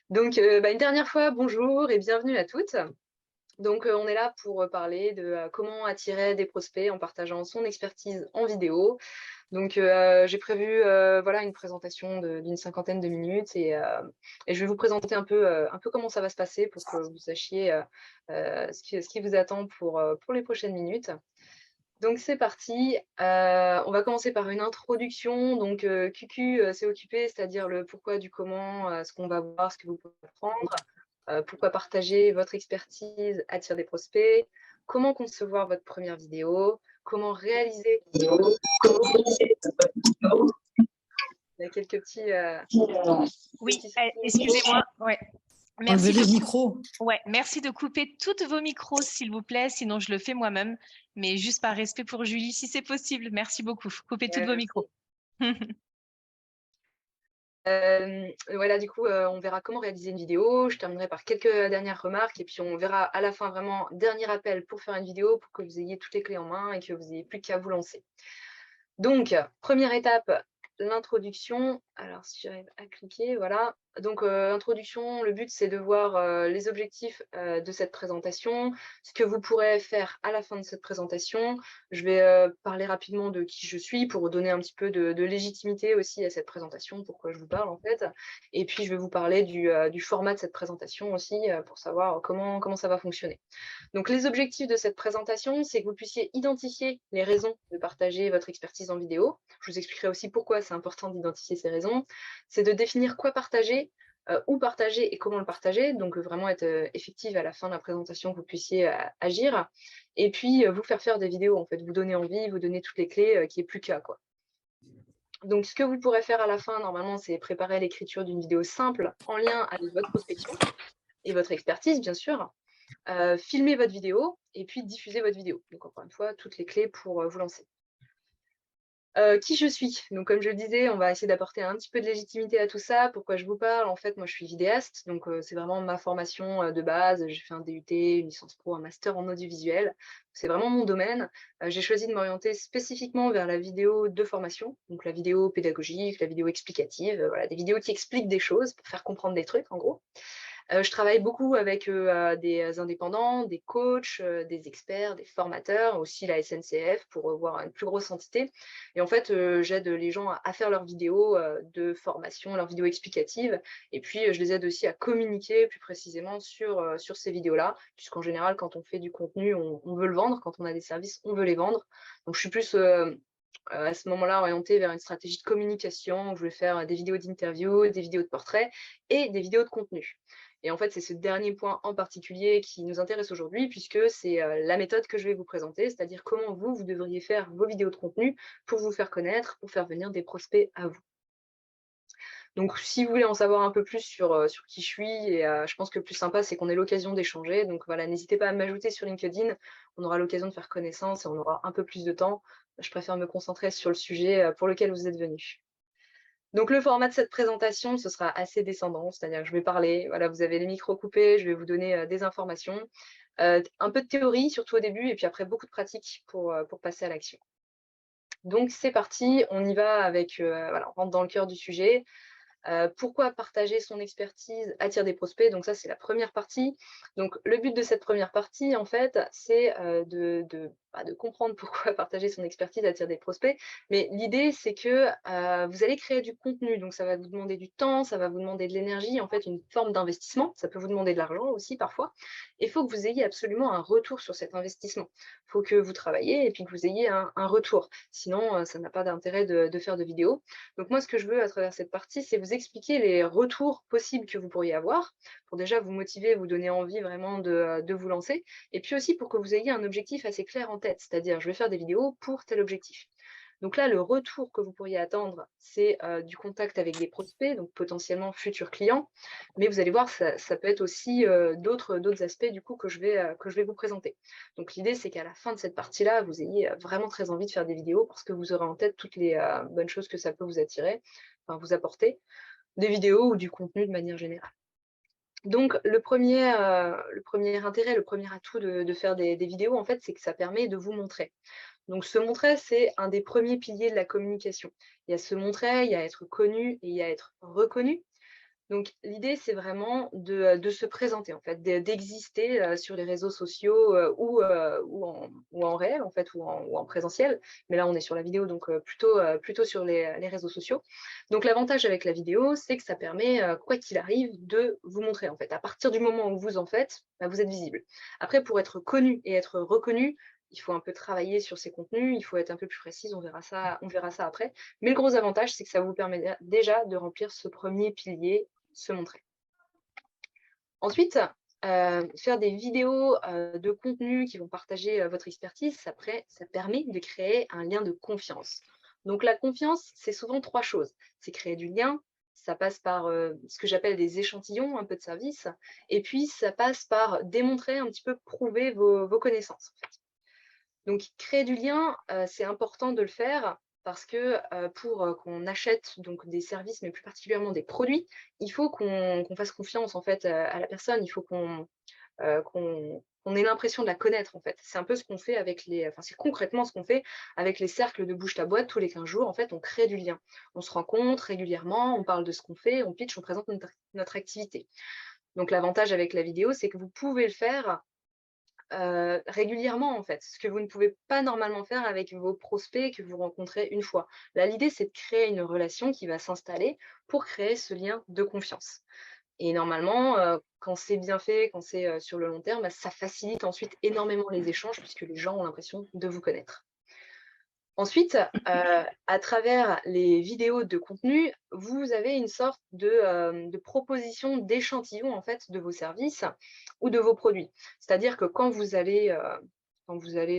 Donc, une dernière fois, bonjour et bienvenue à toutes. Donc, on est là pour parler de comment attirer des prospects en partageant son expertise en vidéo. Donc, j'ai prévu voilà, une présentation d'une cinquantaine de minutes et je vais vous présenter un peu comment ça va se passer pour que vous sachiez ce qui vous attend pour les prochaines minutes. Donc c'est parti, on va commencer par une introduction. Donc QQ, c'est occupé, c'est-à-dire le pourquoi du comment, ce qu'on va voir, ce que vous pouvez apprendre, pourquoi partager votre expertise attire des prospects, comment concevoir votre première vidéo, comment réaliser il y a quelques petits, Oui, petits excusez-moi. Ouais. Enlevez les micros. Ouais, merci de couper tous vos micros, s'il vous plaît, sinon je le fais moi-même, mais juste par respect pour Julie, si c'est possible. Merci beaucoup. Coupez tous vos micros. Voilà, du coup, on verra comment réaliser une vidéo. Je terminerai par quelques dernières remarques et puis on verra à la fin vraiment dernier appel pour faire une vidéo, pour que vous ayez toutes les clés en main et que vous n'ayez plus qu'à vous lancer. Donc, première étape, l'introduction. Alors, si j'arrive à cliquer, voilà. Donc, introduction, le but, c'est de voir les objectifs de cette présentation, ce que vous pourrez faire à la fin de cette présentation. Je vais parler rapidement de qui je suis pour donner un petit peu de légitimité aussi à cette présentation, pourquoi je vous parle en fait. Et puis, je vais vous parler du format de cette présentation aussi pour savoir comment ça va fonctionner. Donc, les objectifs de cette présentation, c'est que vous puissiez identifier les raisons de partager votre expertise en vidéo. Je vous expliquerai aussi pourquoi c'est important d'identifier ces raisons. C'est de définir quoi partager, où partager et comment le partager. Donc, vraiment être effective à la fin de la présentation, que vous puissiez agir. Et puis, vous faire des vidéos, en fait, vous donner envie, vous donner toutes les clés, qu'il n'y ait plus qu'à, quoi. Donc, ce que vous pourrez faire à la fin, normalement, c'est préparer l'écriture d'une vidéo simple en lien avec votre prospection et votre expertise, bien sûr. Filmer votre vidéo et puis diffuser votre vidéo. Donc encore une fois, toutes les clés pour vous lancer. Qui je suis? Donc comme je le disais, on va essayer d'apporter un petit peu de légitimité à tout ça. Pourquoi je vous parle? En fait, moi je suis vidéaste, donc c'est vraiment ma formation de base. J'ai fait un DUT, une licence pro, un master en audiovisuel. C'est vraiment mon domaine. J'ai choisi de m'orienter spécifiquement vers la vidéo de formation, donc la vidéo pédagogique, la vidéo explicative, voilà, des vidéos qui expliquent des choses pour faire comprendre des trucs en gros. Je travaille beaucoup avec des indépendants, des coachs, des experts, des formateurs, aussi la SNCF pour voir une plus grosse entité. Et en fait, j'aide les gens à faire leurs vidéos de formation, leurs vidéos explicatives. Et puis, je les aide aussi à communiquer plus précisément sur ces vidéos-là, puisqu'en général, quand on fait du contenu, on veut le vendre. Quand on a des services, on veut les vendre. Donc, je suis plus à ce moment-là orientée vers une stratégie de communication où je vais faire des vidéos d'interview, des vidéos de portrait et des vidéos de contenu. Et en fait, c'est ce dernier point en particulier qui nous intéresse aujourd'hui, puisque c'est la méthode que je vais vous présenter, c'est-à-dire comment vous devriez faire vos vidéos de contenu pour vous faire connaître, pour faire venir des prospects à vous. Donc, si vous voulez en savoir un peu plus sur qui je suis, et je pense que le plus sympa, c'est qu'on ait l'occasion d'échanger. Donc voilà, n'hésitez pas à m'ajouter sur LinkedIn, on aura l'occasion de faire connaissance et on aura un peu plus de temps. Je préfère me concentrer sur le sujet pour lequel vous êtes venus. Donc le format de cette présentation, ce sera assez descendant, c'est-à-dire que je vais parler, voilà, vous avez les micros coupés, je vais vous donner des informations, un peu de théorie, surtout au début, et puis après beaucoup de pratique pour passer à l'action. Donc c'est parti, on y va avec, voilà, on rentre dans le cœur du sujet. Pourquoi partager son expertise attire des prospects? Donc ça, c'est la première partie. Donc le but de cette première partie, en fait, c'est de comprendre pourquoi partager son expertise attire des prospects. Mais l'idée, c'est que vous allez créer du contenu. Donc ça va vous demander du temps, ça va vous demander de l'énergie, en fait, une forme d'investissement. Ça peut vous demander de l'argent aussi parfois. Il faut que vous ayez absolument un retour sur cet investissement. Il faut que vous travaillez et puis que vous ayez un retour. Sinon, ça n'a pas d'intérêt de faire de vidéos. Donc moi, ce que je veux à travers cette partie, c'est vous expliquer les retours possibles que vous pourriez avoir, pour déjà vous motiver, vous donner envie vraiment de vous lancer, et puis aussi pour que vous ayez un objectif assez clair en tête, c'est-à-dire je vais faire des vidéos pour tel objectif. Donc là, le retour que vous pourriez attendre, c'est du contact avec des prospects, donc potentiellement futurs clients, mais vous allez voir, ça peut être aussi d'autres aspects du coup que je vais vous présenter. Donc l'idée, c'est qu'à la fin de cette partie-là, vous ayez vraiment très envie de faire des vidéos parce que vous aurez en tête toutes les bonnes choses que ça peut vous attirer, enfin vous apporter, des vidéos ou du contenu de manière générale. Donc le premier intérêt, le premier atout de faire des vidéos, en fait, c'est que ça permet de vous montrer. Donc se montrer, c'est un des premiers piliers de la communication. Il y a se montrer, il y a être connu et il y a être reconnu. Donc, l'idée, c'est vraiment de se présenter, en fait, d'exister sur les réseaux sociaux ou en réel, en fait, ou en présentiel. Mais là, on est sur la vidéo, donc plutôt sur les réseaux sociaux. Donc, l'avantage avec la vidéo, c'est que ça permet, quoi qu'il arrive, de vous montrer, en fait. À partir du moment où vous en faites, bah, vous êtes visible. Après, pour être connu et être reconnu, il faut un peu travailler sur ses contenus, il faut être un peu plus précise, on verra ça après. Mais le gros avantage, c'est que ça vous permet déjà de remplir ce premier pilier, se montrer. Ensuite, faire des vidéos de contenu qui vont partager votre expertise, ça permet de créer un lien de confiance. Donc la confiance, c'est souvent 3 choses. C'est créer du lien, ça passe par ce que j'appelle des échantillons, un peu de service, et puis ça passe par démontrer, un petit peu prouver vos connaissances, en fait. Donc créer du lien, c'est important de le faire parce que, pour, qu'on achète donc des services, mais plus particulièrement des produits, il faut qu'on fasse confiance en fait, à la personne. Il faut qu'on ait l'impression de la connaître en fait. C'est un peu ce qu'on fait avec c'est concrètement ce qu'on fait avec les cercles de bouche à boîte tous les 15 jours. En fait, on crée du lien. On se rencontre régulièrement, on parle de ce qu'on fait, on pitch, on présente notre activité. Donc l'avantage avec la vidéo, c'est que vous pouvez le faire régulièrement en fait, ce que vous ne pouvez pas normalement faire avec vos prospects que vous rencontrez une fois. Là, l'idée, c'est de créer une relation qui va s'installer pour créer ce lien de confiance. Et normalement, quand c'est bien fait, quand c'est, sur le long terme, bah, ça facilite ensuite énormément les échanges puisque les gens ont l'impression de vous connaître. Ensuite, à travers les vidéos de contenu, vous avez une sorte de proposition d'échantillon, en fait, de vos services ou de vos produits. C'est-à-dire que quand vous allez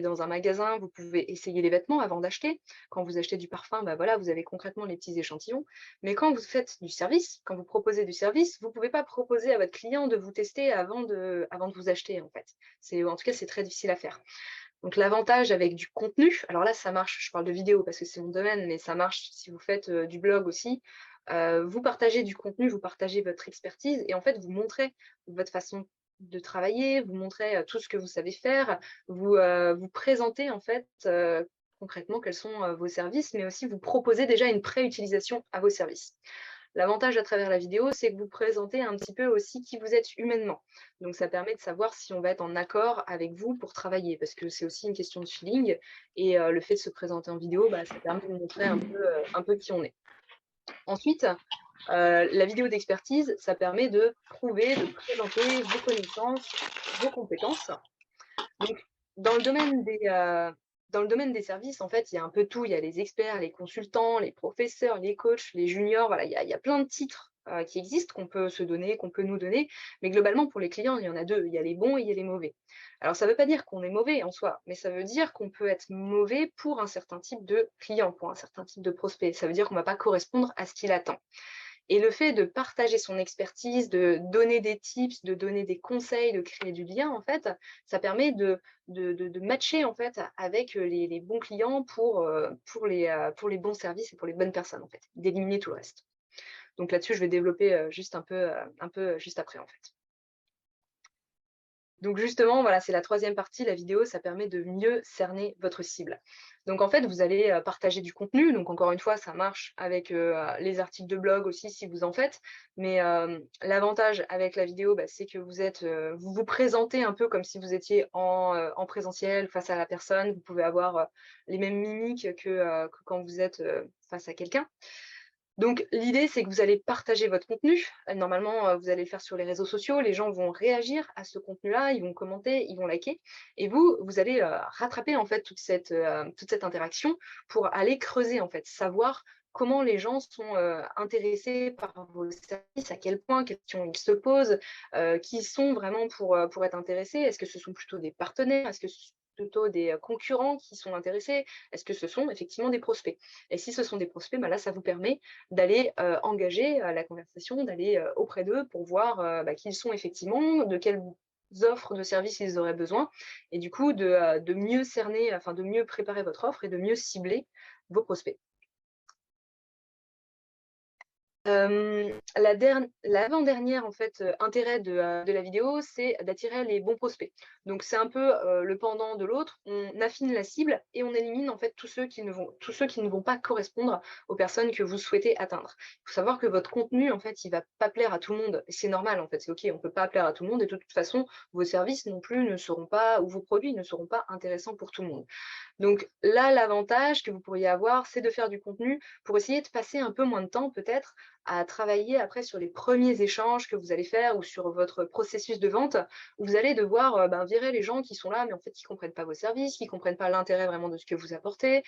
dans un magasin, vous pouvez essayer les vêtements avant d'acheter. Quand vous achetez du parfum, bah, voilà, vous avez concrètement les petits échantillons. Mais quand vous faites du service, quand vous proposez du service, vous ne pouvez pas proposer à votre client de vous tester avant de vous acheter, en fait. En tout cas, c'est très difficile à faire. Donc l'avantage avec du contenu, alors là ça marche, je parle de vidéo parce que c'est mon domaine, mais ça marche si vous faites du blog aussi. Vous partagez du contenu, vous partagez votre expertise et en fait vous montrez votre façon de travailler, vous montrez tout ce que vous savez faire, vous présentez en fait concrètement quels sont vos services, mais aussi vous proposez déjà une pré-utilisation à vos services. L'avantage à travers la vidéo, c'est que vous présentez un petit peu aussi qui vous êtes humainement. Donc ça permet de savoir si on va être en accord avec vous pour travailler, parce que c'est aussi une question de feeling. Et le fait de se présenter en vidéo, bah, ça permet de montrer un peu qui on est. Ensuite, la vidéo d'expertise, ça permet de prouver, de présenter vos connaissances, vos compétences. Donc, dans le domaine des services, en fait, il y a un peu tout. Il y a les experts, les consultants, les professeurs, les coachs, les juniors. Voilà, il y a plein de titres qui existent, qu'on peut se donner, qu'on peut nous donner. Mais globalement, pour les clients, il y en a deux. Il y a les bons et il y a les mauvais. Alors, ça ne veut pas dire qu'on est mauvais en soi, mais ça veut dire qu'on peut être mauvais pour un certain type de client, pour un certain type de prospect. Ça veut dire qu'on ne va pas correspondre à ce qu'il attend. Et le fait de partager son expertise, de donner des tips, de donner des conseils, de créer du lien, en fait, ça permet de matcher en fait avec les bons clients pour les bons services et pour les bonnes personnes, en fait, d'éliminer tout le reste. Donc là-dessus, je vais développer juste un peu juste après, en fait. Donc justement, voilà, c'est la troisième partie, la vidéo, ça permet de mieux cerner votre cible. Donc en fait, vous allez partager du contenu. Donc encore une fois, ça marche avec les articles de blog aussi si vous en faites. Mais l'avantage avec la vidéo, bah, c'est que vous vous présentez un peu comme si vous étiez en présentiel face à la personne. Vous pouvez avoir les mêmes mimiques que quand vous êtes face à quelqu'un. Donc l'idée, c'est que vous allez partager votre contenu. Normalement, vous allez le faire sur les réseaux sociaux. Les gens vont réagir à ce contenu-là, ils vont commenter, ils vont liker. Et vous allez rattraper en fait toute cette interaction pour aller creuser en fait, savoir comment les gens sont intéressés par vos services, à quel point, quelles questions ils se posent, qui sont vraiment pour être intéressés. Est-ce que ce sont plutôt des partenaires? Est-ce que ce sont plutôt des concurrents qui sont intéressés? Est-ce que ce sont effectivement des prospects? Et si ce sont des prospects, bah là, ça vous permet d'aller engager la conversation, d'aller auprès d'eux pour voir qui ils sont effectivement, de quelles offres de services ils auraient besoin, et du coup de mieux cerner, enfin de mieux préparer votre offre et de mieux cibler vos prospects. L'avant-dernière en fait, intérêt de la vidéo, c'est d'attirer les bons prospects. Donc c'est un peu, le pendant de l'autre. On affine la cible et on élimine en fait tous ceux qui ne vont pas correspondre aux personnes que vous souhaitez atteindre. Il faut savoir que votre contenu en fait, il va pas plaire à tout le monde et c'est normal en fait, c'est OK, on peut pas plaire à tout le monde et de toute façon, vos services non plus ne seront pas ou vos produits ne seront pas intéressants pour tout le monde. Donc là, l'avantage que vous pourriez avoir, c'est de faire du contenu pour essayer de passer un peu moins de temps peut-être à travailler après sur les premiers échanges que vous allez faire ou sur votre processus de vente, où vous allez devoir virer les gens qui sont là, mais en fait qui ne comprennent pas vos services, qui ne comprennent pas l'intérêt vraiment de ce que vous apportez,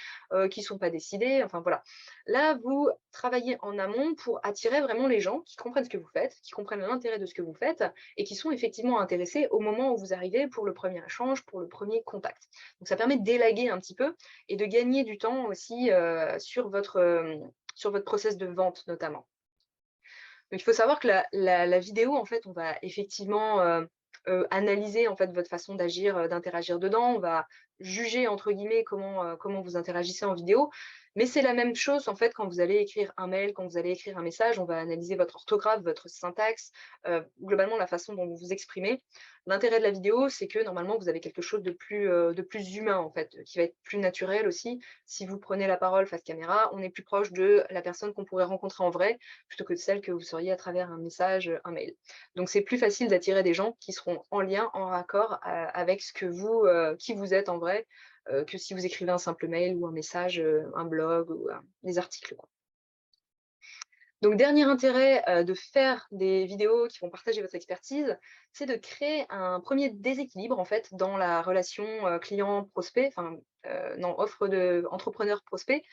qui ne sont pas décidés, enfin voilà. Là, vous travaillez en amont pour attirer vraiment les gens qui comprennent ce que vous faites, qui comprennent l'intérêt de ce que vous faites et qui sont effectivement intéressés au moment où vous arrivez pour le premier échange, pour le premier contact. Donc ça permet d'élaguer un petit peu et de gagner du temps aussi sur votre process de vente notamment. Donc il faut savoir que la vidéo, en fait, on va effectivement analyser en fait votre façon d'agir, d'interagir dedans. On va juger entre guillemets comment vous interagissez en vidéo. Mais c'est la même chose en fait quand vous allez écrire un mail, quand vous allez écrire un message, on va analyser votre orthographe, votre syntaxe, globalement la façon dont vous vous exprimez. L'intérêt de la vidéo, c'est que normalement vous avez quelque chose de plus humain en fait, qui va être plus naturel aussi. Si vous prenez la parole face caméra, on est plus proche de la personne qu'on pourrait rencontrer en vrai, plutôt que de celle que vous seriez à travers un message, un mail. Donc c'est plus facile d'attirer des gens qui seront en lien, en raccord avec ce que qui vous êtes en vrai, que si vous écrivez un simple mail ou un message, un blog ou des articles, quoi. Donc dernier intérêt, de faire des vidéos qui vont partager votre expertise, c'est de créer un premier déséquilibre en fait dans la relation, client-prospect, enfin, non, offre de entrepreneur-prospect.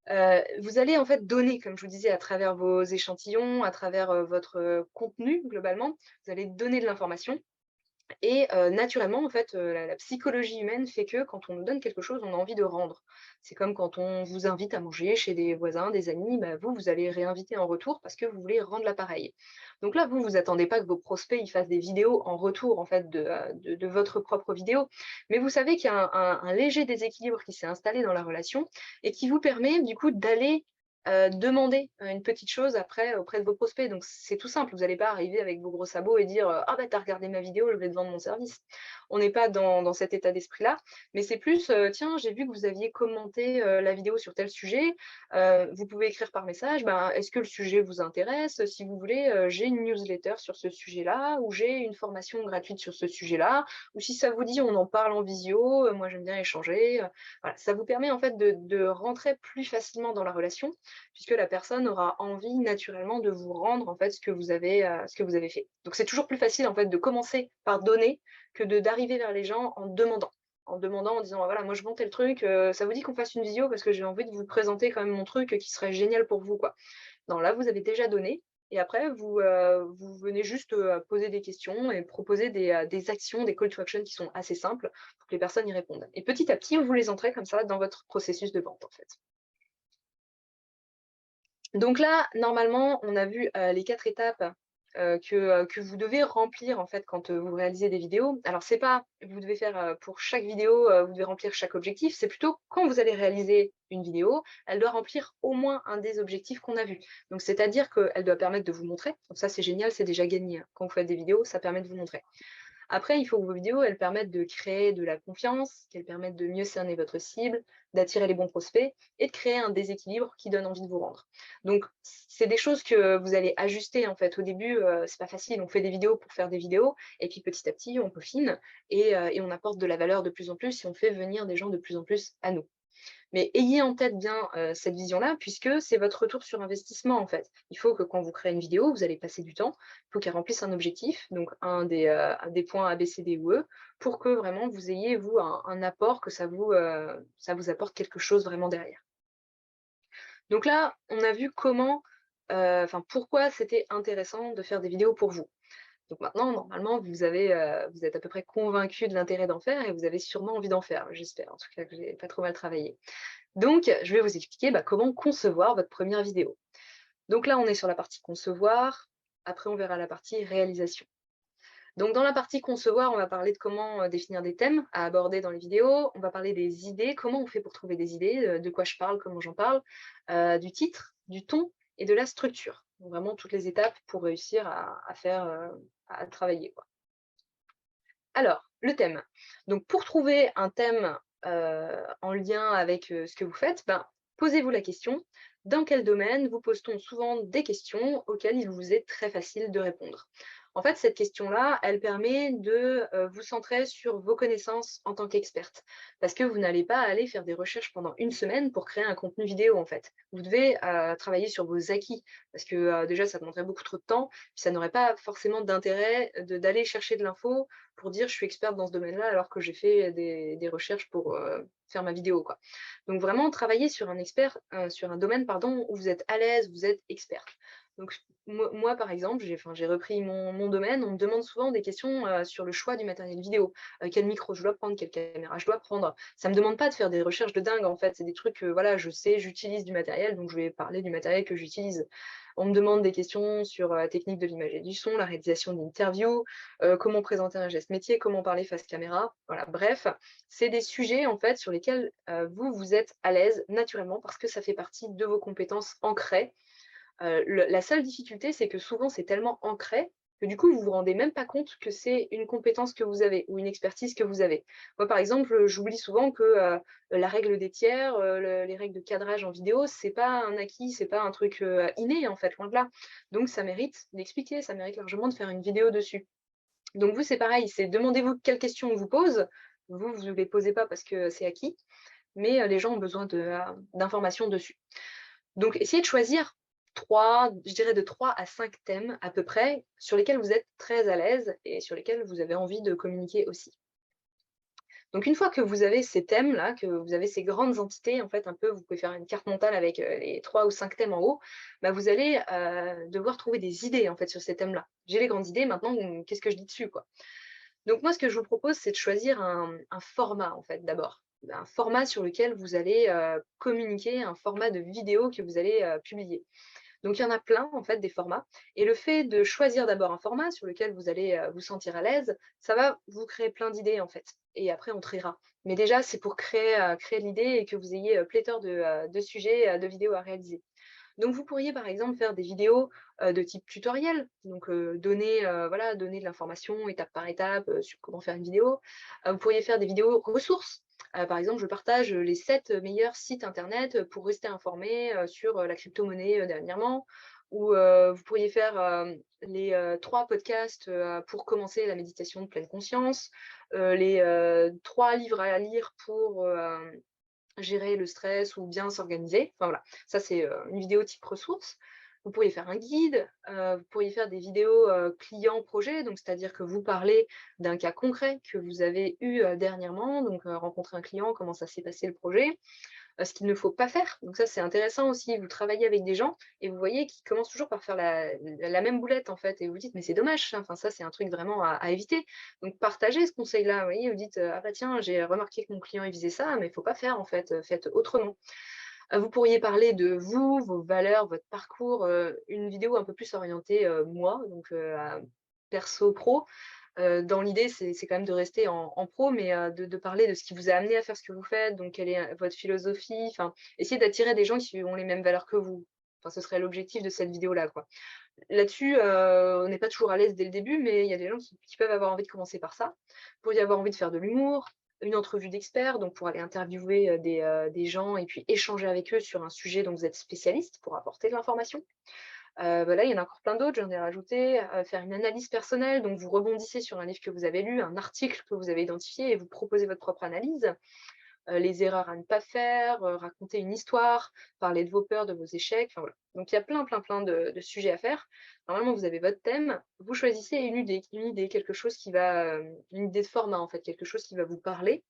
Vous allez en fait donner, comme je vous disais, à travers vos échantillons, à travers, votre, contenu globalement, vous allez donner de l'information et naturellement, en fait, la psychologie humaine fait que quand on nous donne quelque chose, on a envie de rendre. C'est comme quand on vous invite à manger chez des voisins, des amis, bah, vous allez réinviter en retour parce que vous voulez rendre l'appareil. Donc là, vous attendez pas que vos prospects, ils fassent des vidéos en retour, en fait, de votre propre vidéo. Mais vous savez qu'il y a un léger déséquilibre qui s'est installé dans la relation et qui vous permet, du coup, d'aller, demander, une petite chose après auprès de vos prospects. Donc c'est tout simple, vous n'allez pas arriver avec vos gros sabots et dire, «Ah bah, tu as regardé ma vidéo, je vais te vendre mon service». On n'est pas dans cet état d'esprit-là, mais c'est plus, «Tiens, j'ai vu que vous aviez commenté, la vidéo sur tel sujet, vous pouvez écrire par message, ben, est-ce que le sujet vous intéresse? Si vous voulez, j'ai une newsletter sur ce sujet-là ou j'ai une formation gratuite sur ce sujet-là ou si ça vous dit, on en parle en visio, moi j'aime bien échanger». Voilà, ça vous permet en fait de rentrer plus facilement dans la relation puisque la personne aura envie naturellement de vous rendre en fait ce que vous avez fait. Donc c'est toujours plus facile en fait de commencer par donner que d'arriver vers les gens en demandant. En demandant, en disant: «Ah, voilà, moi je vends tel truc, ça vous dit qu'on fasse une visio parce que j'ai envie de vous présenter quand même mon truc, qui serait génial pour vous, quoi». Non, là vous avez déjà donné et après vous venez juste, poser des questions et proposer des actions, des call to action qui sont assez simples pour que les personnes y répondent. Et petit à petit, vous les entrez comme ça dans votre processus de vente, en fait. Donc là, normalement, on a vu, les 4 étapes, que vous devez remplir, en fait, quand, vous réalisez des vidéos. Alors c'est pas vous devez faire, pour chaque vidéo, vous devez remplir chaque objectif, c'est plutôt quand vous allez réaliser une vidéo, elle doit remplir au moins un des objectifs qu'on a vus. Donc c'est-à-dire qu'elle doit permettre de vous montrer, donc ça c'est génial, c'est déjà gagné, hein. Quand vous faites des vidéos, ça permet de vous montrer. Après, il faut que vos vidéos, elles permettent de créer de la confiance, qu'elles permettent de mieux cerner votre cible, d'attirer les bons prospects et de créer un déséquilibre qui donne envie de vous rendre. Donc, c'est des choses que vous allez ajuster en fait. Au début, c'est pas facile. On fait des vidéos pour faire des vidéos et puis petit à petit, on peaufine et on apporte de la valeur de plus en plus et on fait venir des gens de plus en plus à nous. Mais ayez en tête bien, cette vision-là, puisque c'est votre retour sur investissement, en fait. Il faut que quand vous créez une vidéo, vous allez passer du temps, il faut qu'elle remplisse un objectif, donc un des points A, B, C, D ou E, pour que vraiment vous ayez, vous, un apport, que ça vous apporte quelque chose vraiment derrière. Donc là, on a vu comment, enfin pourquoi c'était intéressant de faire des vidéos pour vous. Donc maintenant, normalement, vous êtes à peu près convaincu de l'intérêt d'en faire et vous avez sûrement envie d'en faire, j'espère, en tout cas que j'ai pas trop mal travaillé. Donc, je vais vous expliquer comment concevoir votre première vidéo. Donc là, on est sur la partie concevoir. Après, on verra la partie réalisation. Donc, dans la partie concevoir, on va parler de comment définir des thèmes à aborder dans les vidéos. On va parler des idées, comment on fait pour trouver des idées, de quoi je parle, comment j'en parle, du titre, du ton et de la structure. Vraiment toutes les étapes pour réussir à travailler, quoi. Alors, le thème. Donc pour trouver un thème, en lien avec, ce que vous faites, ben, posez-vous la question: dans quel domaine vous pose-t-on souvent des questions auxquelles il vous est très facile de répondre? En fait, cette question-là, elle permet de, vous centrer sur vos connaissances en tant qu'experte. Parce que vous n'allez pas aller faire des recherches pendant une semaine pour créer un contenu vidéo, en fait. Vous devez, travailler sur vos acquis parce que, déjà ça demanderait beaucoup trop de temps, puis ça n'aurait pas forcément d'intérêt d'aller chercher de l'info pour dire: «Je suis experte dans ce domaine-là», alors que j'ai fait des recherches pour, faire ma vidéo, quoi. Donc vraiment travailler sur un domaine, pardon, où vous êtes à l'aise, vous êtes experte. Donc moi, par exemple, j'ai repris mon domaine. On me demande souvent des questions, sur le choix du matériel vidéo. Quel micro je dois prendre? Quelle caméra je dois prendre? Ça me demande pas de faire des recherches de dingue, en fait. C'est des trucs, voilà, je sais, j'utilise du matériel, donc je vais parler du matériel que j'utilise. On me demande des questions sur, la technique de l'image et du son, la réalisation d'interviews, comment présenter un geste métier, comment parler face caméra. Voilà, bref, c'est des sujets en fait sur lesquels, vous êtes à l'aise naturellement parce que ça fait partie de vos compétences ancrées. La seule difficulté, c'est que souvent c'est tellement ancré que du coup vous vous rendez même pas compte que c'est une compétence que vous avez ou une expertise que vous avez. Moi par exemple, j'oublie souvent que, la règle des tiers, les règles de cadrage en vidéo, c'est pas un acquis, c'est pas un truc, inné en fait, loin de là. Donc ça mérite d'expliquer, ça mérite largement de faire une vidéo dessus. Donc vous, c'est pareil, c'est demandez-vous quelles questions on vous pose. Vous ne les posez pas parce que c'est acquis, mais les gens ont besoin d'informations dessus. Donc essayez de choisir 3, je dirais de 3 à 5 thèmes à peu près, sur lesquels vous êtes très à l'aise et sur lesquels vous avez envie de communiquer aussi. Donc une fois que vous avez ces thèmes-là, que vous avez ces grandes entités, en fait, un peu, vous pouvez faire une carte mentale avec, les 3 ou 5 thèmes en haut, bah, vous allez, devoir trouver des idées, en fait, sur ces thèmes-là. J'ai les grandes idées, maintenant, qu'est-ce que je dis dessus, quoi? Donc moi, ce que je vous propose, c'est de choisir un format, en fait, d'abord. Un format sur lequel vous allez, communiquer, un format de vidéo que vous allez, publier. Donc il y en a plein, en fait, des formats et le fait de choisir d'abord un format sur lequel vous allez, vous sentir à l'aise, ça va vous créer plein d'idées, en fait et après on triera. Mais déjà, c'est pour créer l'idée et que vous ayez, pléthore de sujets, de vidéos à réaliser. Donc vous pourriez par exemple faire des vidéos, de type tutoriel, donc voilà, donner de l'information étape par étape, sur comment faire une vidéo. Vous pourriez faire des vidéos ressources. Par exemple, je partage, les 7 meilleurs sites internet, pour rester informé, sur, la crypto-monnaie, dernièrement. Ou, vous pourriez faire, les, 3 podcasts, pour commencer la méditation de pleine conscience, les, 3 livres à lire pour, gérer le stress ou bien s'organiser. Enfin voilà, ça c'est, une vidéo type ressources. Vous pourriez faire un guide, vous pourriez faire des vidéos, client projet, donc c'est-à-dire que vous parlez d'un cas concret que vous avez eu, dernièrement, donc rencontrer un client, comment ça s'est passé le projet. Ce qu'il ne faut pas faire. Donc ça, c'est intéressant aussi. Vous travaillez avec des gens et vous voyez qu'ils commencent toujours par faire la même boulette, en fait et vous vous dites: «Mais c'est dommage ça, enfin ça, c'est un truc vraiment à éviter». Donc partagez ce conseil-là, vous voyez? Vous dites: «Ah bah tiens, j'ai remarqué que mon client, il faisait ça, mais il faut pas faire en fait, faites autrement». Vous pourriez parler de vous, vos valeurs, votre parcours, une vidéo un peu plus orientée, moi, donc à perso pro. Dans l'idée, c'est quand même de rester en pro, mais de parler de ce qui vous a amené à faire ce que vous faites, donc quelle est, votre philosophie, enfin, essayer d'attirer des gens qui ont les mêmes valeurs que vous. Enfin, ce serait l'objectif de cette vidéo-là, quoi. Là-dessus, on n'est pas toujours à l'aise dès le début, mais il y a des gens qui peuvent avoir envie de commencer par ça. Vous pourriez avoir envie de faire de l'humour, une entrevue d'experts, donc pour aller interviewer, des gens et puis échanger avec eux sur un sujet dont vous êtes spécialiste pour apporter de l'information. Bah, là, il y en a encore plein d'autres, j'en ai rajouté. Faire une analyse personnelle, donc vous rebondissez sur un livre que vous avez lu, un article que vous avez identifié et vous proposez votre propre analyse. Les erreurs à ne pas faire, raconter une histoire, parler de vos peurs, de vos échecs, enfin voilà. Donc il y a plein de sujets à faire. Normalement, vous avez votre thème, vous choisissez une idée, quelque chose qui va, une idée de format en fait, quelque chose qui va vous parler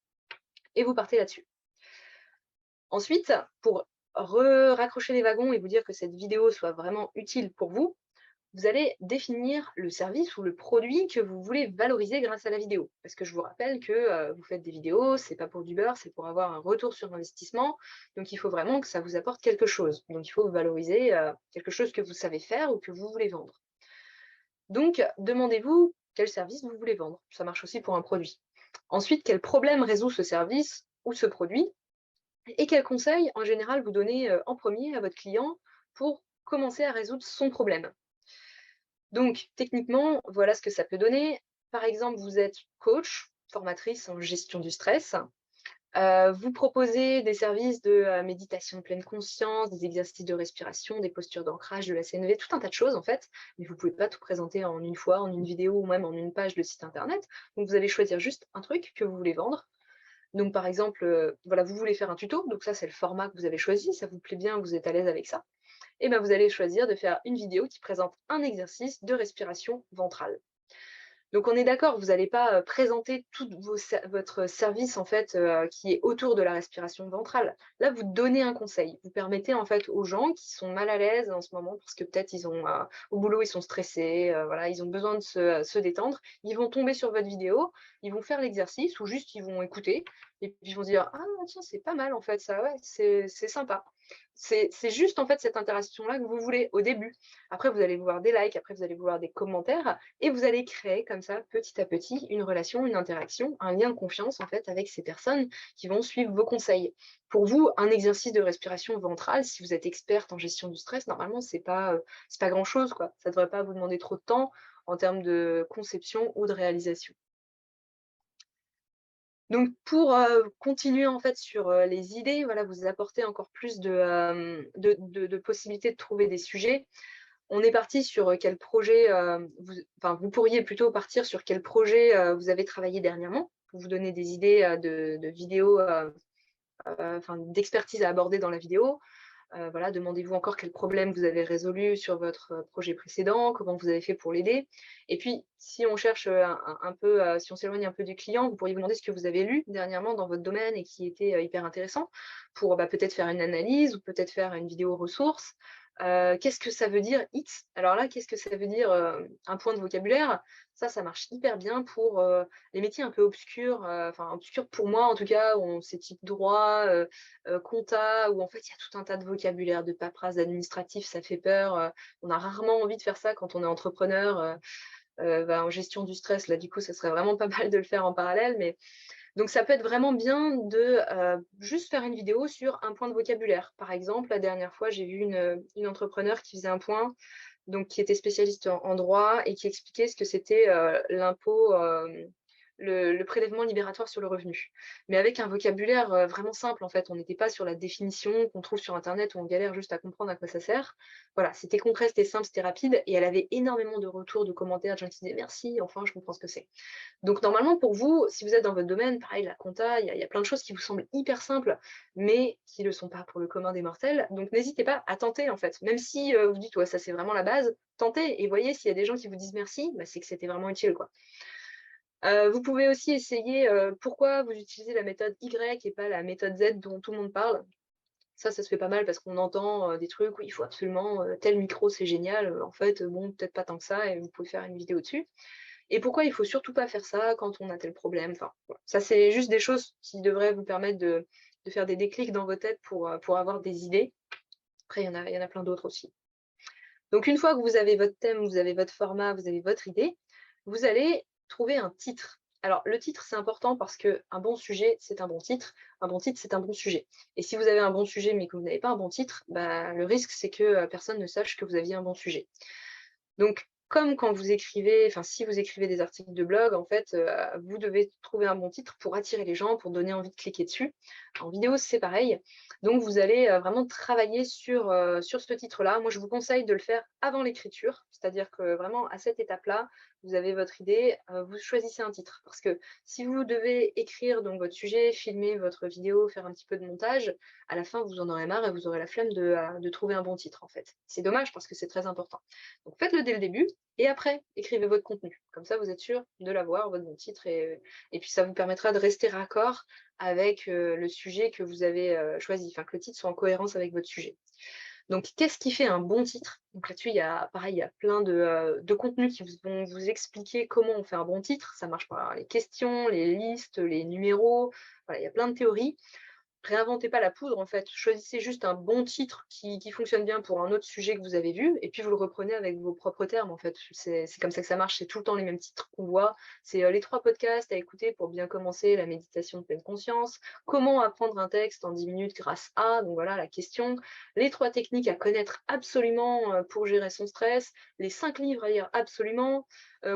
et vous partez là-dessus. Ensuite, pour raccrocher les wagons et vous dire que cette vidéo soit vraiment utile pour vous, vous allez définir le service ou le produit que vous voulez valoriser grâce à la vidéo. Parce que je vous rappelle que vous faites des vidéos, c'est pas pour du beurre, c'est pour avoir un retour sur investissement. Donc il faut vraiment que ça vous apporte quelque chose. Donc il faut valoriser quelque chose que vous savez faire ou que vous voulez vendre. Donc demandez-vous quel service vous voulez vendre. Ça marche aussi pour un produit. Ensuite, quel problème résout ce service ou ce produit et quels conseils, en général, vous donnez en premier à votre client pour commencer à résoudre son problème. Donc, techniquement, voilà ce que ça peut donner. Par exemple, vous êtes coach, formatrice en gestion du stress. Vous proposez des services de méditation de pleine conscience, des exercices de respiration, des postures d'ancrage, de la CNV, tout un tas de choses en fait. Mais vous ne pouvez pas tout présenter en une fois, en une vidéo ou même en une page de site internet. Donc, vous allez choisir juste un truc que vous voulez vendre. Donc, par exemple, voilà, vous voulez faire un tuto. Donc, ça, c'est le format que vous avez choisi. Ça vous plaît bien, vous êtes à l'aise avec ça. Et ben, vous allez choisir de faire une vidéo qui présente un exercice de respiration ventrale. Donc on est d'accord, vous n'allez pas présenter tout votre service en fait qui est autour de la respiration ventrale. Là, vous donnez un conseil. Vous permettez en fait aux gens qui sont mal à l'aise en ce moment parce que peut-être ils ont au boulot ils sont stressés, voilà, ils ont besoin de se détendre. Ils vont tomber sur votre vidéo, ils vont faire l'exercice ou juste ils vont écouter et puis ils vont se dire ah tiens c'est pas mal en fait ça, ouais c'est sympa. C'est juste en fait cette interaction-là que vous voulez au début. Après, vous allez voir des likes, après vous allez voir des commentaires et vous allez créer comme ça, petit à petit, une relation, une interaction, un lien de confiance en fait avec ces personnes qui vont suivre vos conseils. Pour vous, un exercice de respiration ventrale, si vous êtes experte en gestion du stress, normalement, c'est pas grand-chose, quoi. Ça ne devrait pas vous demander trop de temps en termes de conception ou de réalisation. Donc pour, continuer en fait sur, les idées, voilà, vous apporter encore plus de possibilités de trouver des sujets. On est parti sur, quel projet, vous pourriez plutôt partir sur quel projet, vous avez travaillé dernièrement, pour vous donner des idées, de vidéos, d'expertise à aborder dans la vidéo. Voilà, demandez-vous encore quel problème vous avez résolu sur votre projet précédent, comment vous avez fait pour l'aider. Et puis, si on cherche un peu, si on s'éloigne un peu du client, vous pourriez vous demander ce que vous avez lu dernièrement dans votre domaine et qui était hyper intéressant pour peut-être faire une analyse ou peut-être faire une vidéo ressource. Qu'est-ce que ça veut dire X? Alors là, qu'est-ce que ça veut dire un point de vocabulaire? Ça marche hyper bien pour les métiers un peu obscurs, enfin obscurs pour moi en tout cas, où c'est type droit, compta, où en fait il y a tout un tas de vocabulaire, de paperasse, administratif, ça fait peur. On a rarement envie de faire ça quand on est entrepreneur. En gestion du stress, là du coup, ça serait vraiment pas mal de le faire en parallèle. Mais donc ça peut être vraiment bien de juste faire une vidéo sur un point de vocabulaire. Par exemple, la dernière fois, j'ai vu une entrepreneur qui faisait un point, donc qui était spécialiste en droit et qui expliquait ce que c'était l'impôt, le prélèvement libératoire sur le revenu. Mais avec un vocabulaire vraiment simple, en fait. On n'était pas sur la définition qu'on trouve sur Internet où on galère juste à comprendre à quoi ça sert. Voilà, c'était concret, c'était simple, c'était rapide et elle avait énormément de retours, de commentaires, de gens qui disaient merci, enfin, je comprends ce que c'est. Donc normalement, pour vous, si vous êtes dans votre domaine, pareil, la compta, il y a plein de choses qui vous semblent hyper simples, mais qui ne le sont pas pour le commun des mortels. Donc n'hésitez pas à tenter, en fait. Même si vous dites, ouais, ça c'est vraiment la base, tentez et voyez s'il y a des gens qui vous disent merci, c'est que c'était vraiment utile, quoi. Vous pouvez aussi essayer, pourquoi vous utilisez la méthode Y et pas la méthode Z dont tout le monde parle. Ça se fait pas mal parce qu'on entend des trucs où il faut absolument tel micro, c'est génial. En fait, bon, peut-être pas tant que ça et vous pouvez faire une vidéo dessus. Et pourquoi il faut surtout pas faire ça quand on a tel problème. Enfin, voilà. Ça, c'est juste des choses qui devraient vous permettre de faire des déclics dans vos têtes pour avoir des idées. Après, il y en a plein d'autres aussi. Donc, une fois que vous avez votre thème, vous avez votre format, vous avez votre idée, vous allez trouver un titre. Alors, le titre, c'est important parce qu'un bon sujet, c'est un bon titre. Un bon titre, c'est un bon sujet. Et si vous avez un bon sujet, mais que vous n'avez pas un bon titre, le risque, c'est que personne ne sache que vous aviez un bon sujet. Donc, comme quand vous écrivez, enfin, si vous écrivez des articles de blog, en fait, vous devez trouver un bon titre pour attirer les gens, pour donner envie de cliquer dessus. En vidéo, c'est pareil. Donc, vous allez vraiment travailler sur ce titre-là. Moi, je vous conseille de le faire avant l'écriture, c'est-à-dire que vraiment, à cette étape-là, vous avez votre idée, vous choisissez un titre. Parce que si vous devez écrire donc votre sujet, filmer votre vidéo, faire un petit peu de montage, à la fin, vous en aurez marre et vous aurez la flemme de trouver un bon titre, en fait. C'est dommage parce que c'est très important. Donc faites-le dès le début et après, écrivez votre contenu. Comme ça, vous êtes sûr de l'avoir, votre bon titre, et puis ça vous permettra de rester raccord avec le sujet que vous avez choisi, enfin que le titre soit en cohérence avec votre sujet. Donc, qu'est-ce qui fait un bon titre? Donc là-dessus, pareil, il y a plein de contenus qui vont vous expliquer comment on fait un bon titre. Ça marche par les questions, les listes, les numéros. Voilà, il y a plein de théories. réinventez pas la poudre, en fait. Choisissez juste un bon titre qui fonctionne bien pour un autre sujet que vous avez vu, et puis vous le reprenez avec vos propres termes, en fait. C'est comme ça que ça marche, c'est tout le temps les mêmes titres qu'on voit. C'est les 3 podcasts à écouter pour bien commencer la méditation de pleine conscience, comment apprendre un texte en 10 minutes grâce à, donc voilà la question, les 3 techniques à connaître absolument pour gérer son stress, les 5 livres à lire absolument,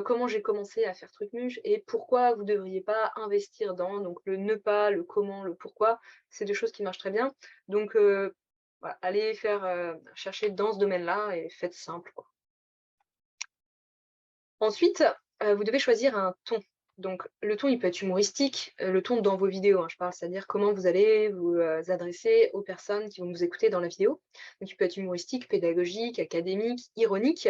comment j'ai commencé à faire Trucmuche et pourquoi vous ne devriez pas investir dans, donc le ne pas, le comment, le pourquoi, c'est des choses qui marchent très bien. Donc voilà, allez chercher dans ce domaine-là et faites simple, quoi. Ensuite, vous devez choisir un ton. Donc le ton, il peut être humoristique, le ton dans vos vidéos, hein, je parle, c'est-à-dire comment vous allez vous adresser aux personnes qui vont vous écouter dans la vidéo. Donc il peut être humoristique, pédagogique, académique, ironique.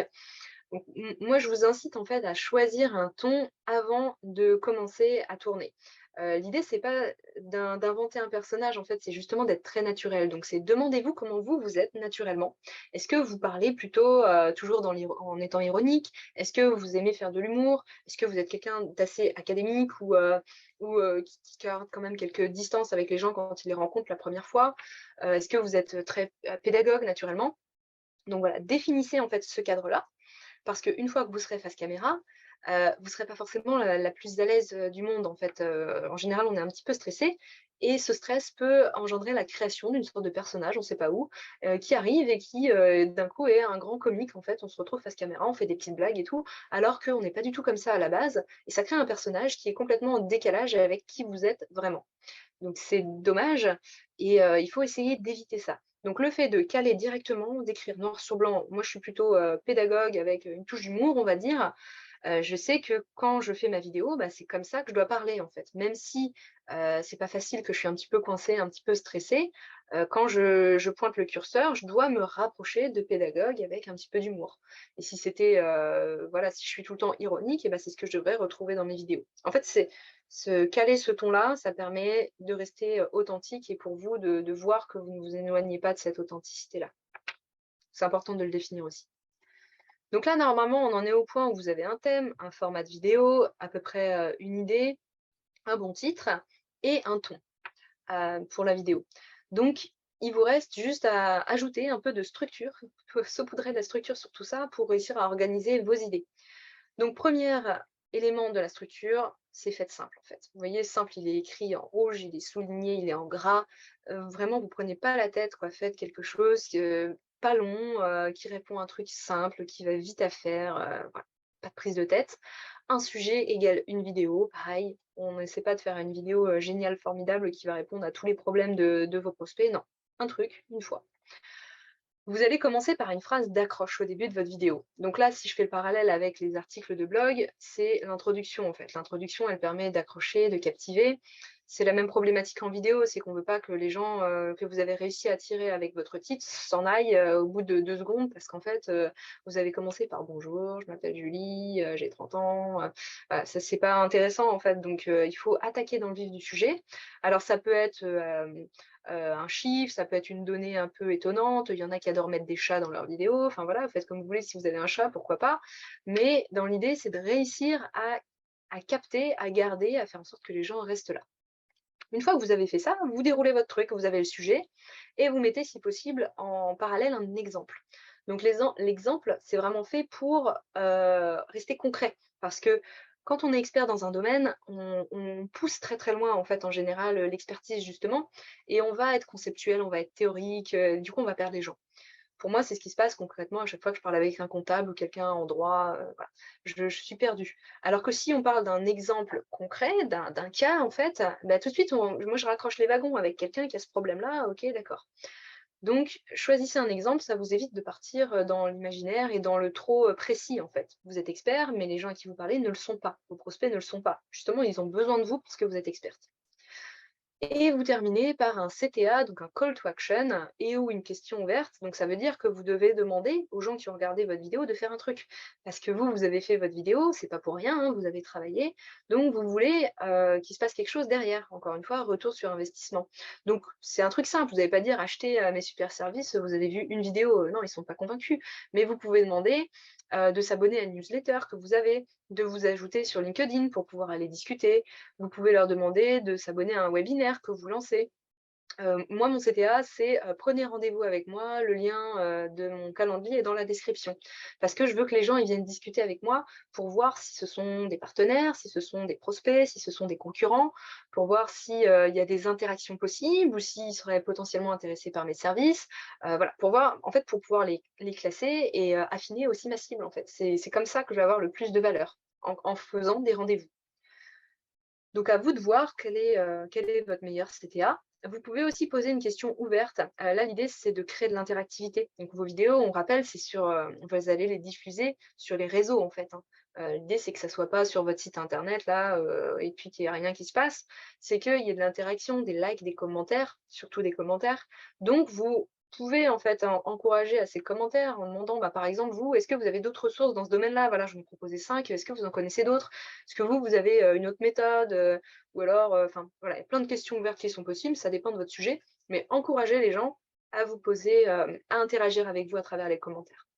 Donc, moi, je vous incite en fait à choisir un ton avant de commencer à tourner. L'idée, c'est pas d'inventer un personnage, en fait, c'est justement d'être très naturel. Donc, c'est demandez-vous comment vous êtes naturellement. Est-ce que vous parlez plutôt toujours en étant ironique? Est-ce que vous aimez faire de l'humour? Est-ce que vous êtes quelqu'un d'assez académique ou qui garde quand même quelques distances avec les gens quand il les rencontre la première fois? Est-ce que vous êtes très pédagogue naturellement? Donc voilà, définissez en fait ce cadre-là. Parce qu'une fois que vous serez face caméra, vous ne serez pas forcément la plus à l'aise, du monde, en fait. En général, on est un petit peu stressé et ce stress peut engendrer la création d'une sorte de personnage, on ne sait pas où, qui arrive et qui, d'un coup est un grand comique, en fait. On se retrouve face caméra, on fait des petites blagues et tout, alors qu'on n'est pas du tout comme ça à la base et ça crée un personnage qui est complètement en décalage avec qui vous êtes vraiment. Donc c'est dommage et il faut essayer d'éviter ça. Donc le fait de caler directement, d'écrire noir sur blanc, moi je suis plutôt, pédagogue avec une touche d'humour, on va dire. Je sais que quand je fais ma vidéo, bah, c'est comme ça que je dois parler en fait. Même si, c'est pas facile, que je suis un petit peu coincée, un petit peu stressée, quand je pointe le curseur, je dois me rapprocher de pédagogue avec un petit peu d'humour. Et si c'était, voilà, si je suis tout le temps ironique et bah, c'est ce que je devrais retrouver dans mes vidéos. En fait, c'est caler ce ton-là, ça permet de rester, authentique et pour vous de voir que vous ne vous éloignez pas de cette authenticité-là. C'est important de le définir aussi. Donc là, normalement, on en est au point où vous avez un thème, un format de vidéo, à peu près, une idée, un bon titre et un ton, pour la vidéo. Donc, il vous reste juste à ajouter un peu de structure, saupoudrer de la structure sur tout ça pour réussir à organiser vos idées. Donc, premier élément de la structure, c'est faites simple en fait. Vous voyez, simple, il est écrit en rouge, il est souligné, il est en gras. Vraiment, vous ne prenez pas la tête, quoi. Faites quelque chose pas long, qui répond à un truc simple, qui va vite à faire. Voilà. Pas de prise de tête. Un sujet égale une vidéo, pareil. On n'essaie pas de faire une vidéo géniale, formidable, qui va répondre à tous les problèmes de vos prospects. Non, un truc, une fois. Vous allez commencer par une phrase d'accroche au début de votre vidéo. Donc là, si je fais le parallèle avec les articles de blog, c'est l'introduction en fait. L'introduction, elle permet d'accrocher, de captiver. C'est la même problématique en vidéo, c'est qu'on ne veut pas que les gens que vous avez réussi à attirer avec votre titre s'en aillent au bout de 2 secondes parce qu'en fait, vous avez commencé par bonjour, je m'appelle Julie, j'ai 30 ans. Voilà, ça, c'est pas intéressant en fait. Donc, il faut attaquer dans le vif du sujet. Alors, ça peut être un chiffre, ça peut être une donnée un peu étonnante. Il y en a qui adorent mettre des chats dans leurs vidéos. Enfin voilà, faites comme vous voulez, si vous avez un chat, pourquoi pas. Mais dans l'idée, c'est de réussir à capter, à garder, à faire en sorte que les gens restent là. Une fois que vous avez fait ça, vous déroulez votre truc, vous avez le sujet et vous mettez, si possible, en parallèle un exemple. Donc l'exemple, c'est vraiment fait pour rester concret. Parce que quand on est expert dans un domaine, on pousse très très loin, en fait, en général, l'expertise, justement, et on va être conceptuel, on va être théorique, du coup, on va perdre les gens. Pour moi, c'est ce qui se passe concrètement à chaque fois que je parle avec un comptable ou quelqu'un en droit, voilà. Je suis perdue. Alors que si on parle d'un exemple concret, d'un cas, en fait, bah, tout de suite, moi, je raccroche les wagons avec quelqu'un qui a ce problème-là, OK, d'accord. Donc, choisissez un exemple, ça vous évite de partir, dans l'imaginaire et dans le trop, précis, en fait. Vous êtes expert, mais les gens à qui vous parlez ne le sont pas. Vos prospects ne le sont pas. Justement, ils ont besoin de vous parce que vous êtes experte. Et vous terminez par un CTA, donc un call to action, et ou une question ouverte. Donc ça veut dire que vous devez demander aux gens qui ont regardé votre vidéo de faire un truc. Parce que vous avez fait votre vidéo, c'est pas pour rien, hein, vous avez travaillé. Donc vous voulez qu'il se passe quelque chose derrière. Encore une fois, retour sur investissement. Donc c'est un truc simple, vous n'allez pas dire achetez mes super services, vous avez vu une vidéo, non, ils ne sont pas convaincus. Mais vous pouvez demander de s'abonner à une newsletter que vous avez, de vous ajouter sur LinkedIn pour pouvoir aller discuter. Vous pouvez leur demander de s'abonner à un webinaire que vous lancez. Moi, mon CTA, c'est prenez rendez-vous avec moi, le lien de mon calendrier est dans la description. Parce que je veux que les gens ils viennent discuter avec moi pour voir si ce sont des partenaires, si ce sont des prospects, si ce sont des concurrents, pour voir si, il y a des interactions possibles ou s'ils seraient potentiellement intéressés par mes services. Voilà, pour voir en fait, pour pouvoir les classer et affiner aussi ma cible, en fait. C'est comme ça que je vais avoir le plus de valeur, en faisant des rendez-vous. Donc à vous de voir quel est votre meilleur CTA. Vous pouvez aussi poser une question ouverte. Là, l'idée, c'est de créer de l'interactivité. Donc vos vidéos, on rappelle, c'est sur, vous allez les diffuser sur les réseaux, en fait, hein. L'idée, c'est que ça soit pas sur votre site internet, là, et puis qu'il y ait rien qui se passe. C'est qu'il y ait de l'interaction, des likes, des commentaires, surtout des commentaires. Donc vous pouvez, en fait, encourager à ces commentaires en demandant, bah, par exemple, vous, est-ce que vous avez d'autres ressources dans ce domaine-là? Voilà, je vous proposais 5, est-ce que vous en connaissez d'autres? Est-ce que vous avez, une autre méthode, ou alors, enfin, voilà, il y a plein de questions ouvertes qui sont possibles, ça dépend de votre sujet, mais encouragez les gens à vous poser, à interagir avec vous à travers les commentaires.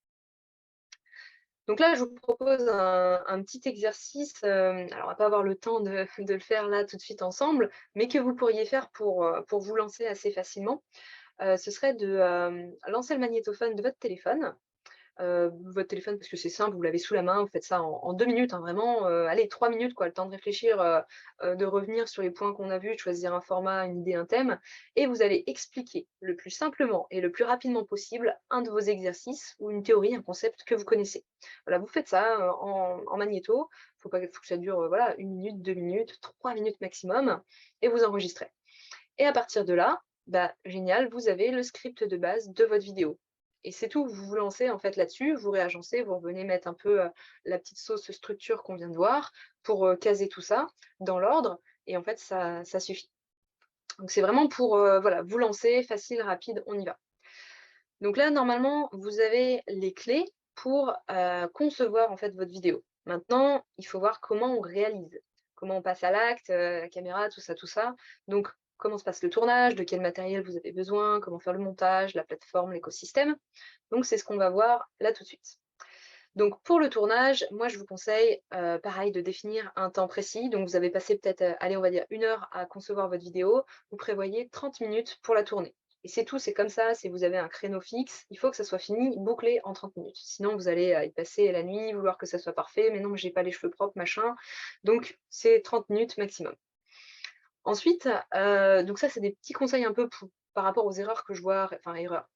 Donc là, je vous propose un petit exercice, alors on va pas avoir le temps de de le faire là tout de suite ensemble, mais que vous pourriez faire pour vous lancer assez facilement. Ce serait de, lancer le magnétophone de votre téléphone parce que c'est simple, vous l'avez sous la main, vous faites ça en 2 minutes, hein, vraiment, allez 3 minutes quoi, le temps de réfléchir, de revenir sur les points qu'on a vus, de choisir un format, une idée, un thème et vous allez expliquer le plus simplement et le plus rapidement possible un de vos exercices ou une théorie, un concept que vous connaissez. Voilà, vous faites ça, en magnéto, faut que ça dure, voilà 1 minute, 2 minutes, 3 minutes maximum et vous enregistrez et à partir de là, bah, génial, vous avez le script de base de votre vidéo. Et c'est tout, vous vous lancez en fait là-dessus, vous réagencez, vous revenez mettre un peu la petite sauce structure qu'on vient de voir pour caser tout ça dans l'ordre. Et en fait, ça suffit. Donc c'est vraiment pour voilà, vous lancer, facile, rapide, on y va. Donc là, normalement, vous avez les clés pour concevoir en fait votre vidéo. Maintenant, il faut voir comment on réalise, comment on passe à l'acte, la caméra, tout ça, tout ça. Donc, comment se passe le tournage, de quel matériel vous avez besoin, comment faire le montage, la plateforme, l'écosystème. Donc, c'est ce qu'on va voir là tout de suite. Donc, pour le tournage, moi, je vous conseille, pareil, de définir un temps précis. Donc, vous avez passé peut-être, allez, on va dire 1 heure à concevoir votre vidéo. Vous prévoyez 30 minutes pour la tourner. Et c'est tout, c'est comme ça, si vous avez un créneau fixe, il faut que ça soit fini, bouclé en 30 minutes. Sinon, vous allez y passer la nuit, vouloir que ça soit parfait, mais non, mais j'ai pas les cheveux propres, machin. Donc, c'est 30 minutes maximum. Ensuite, donc ça, c'est des petits conseils un peu par rapport aux erreurs que je vois, enfin erreurs,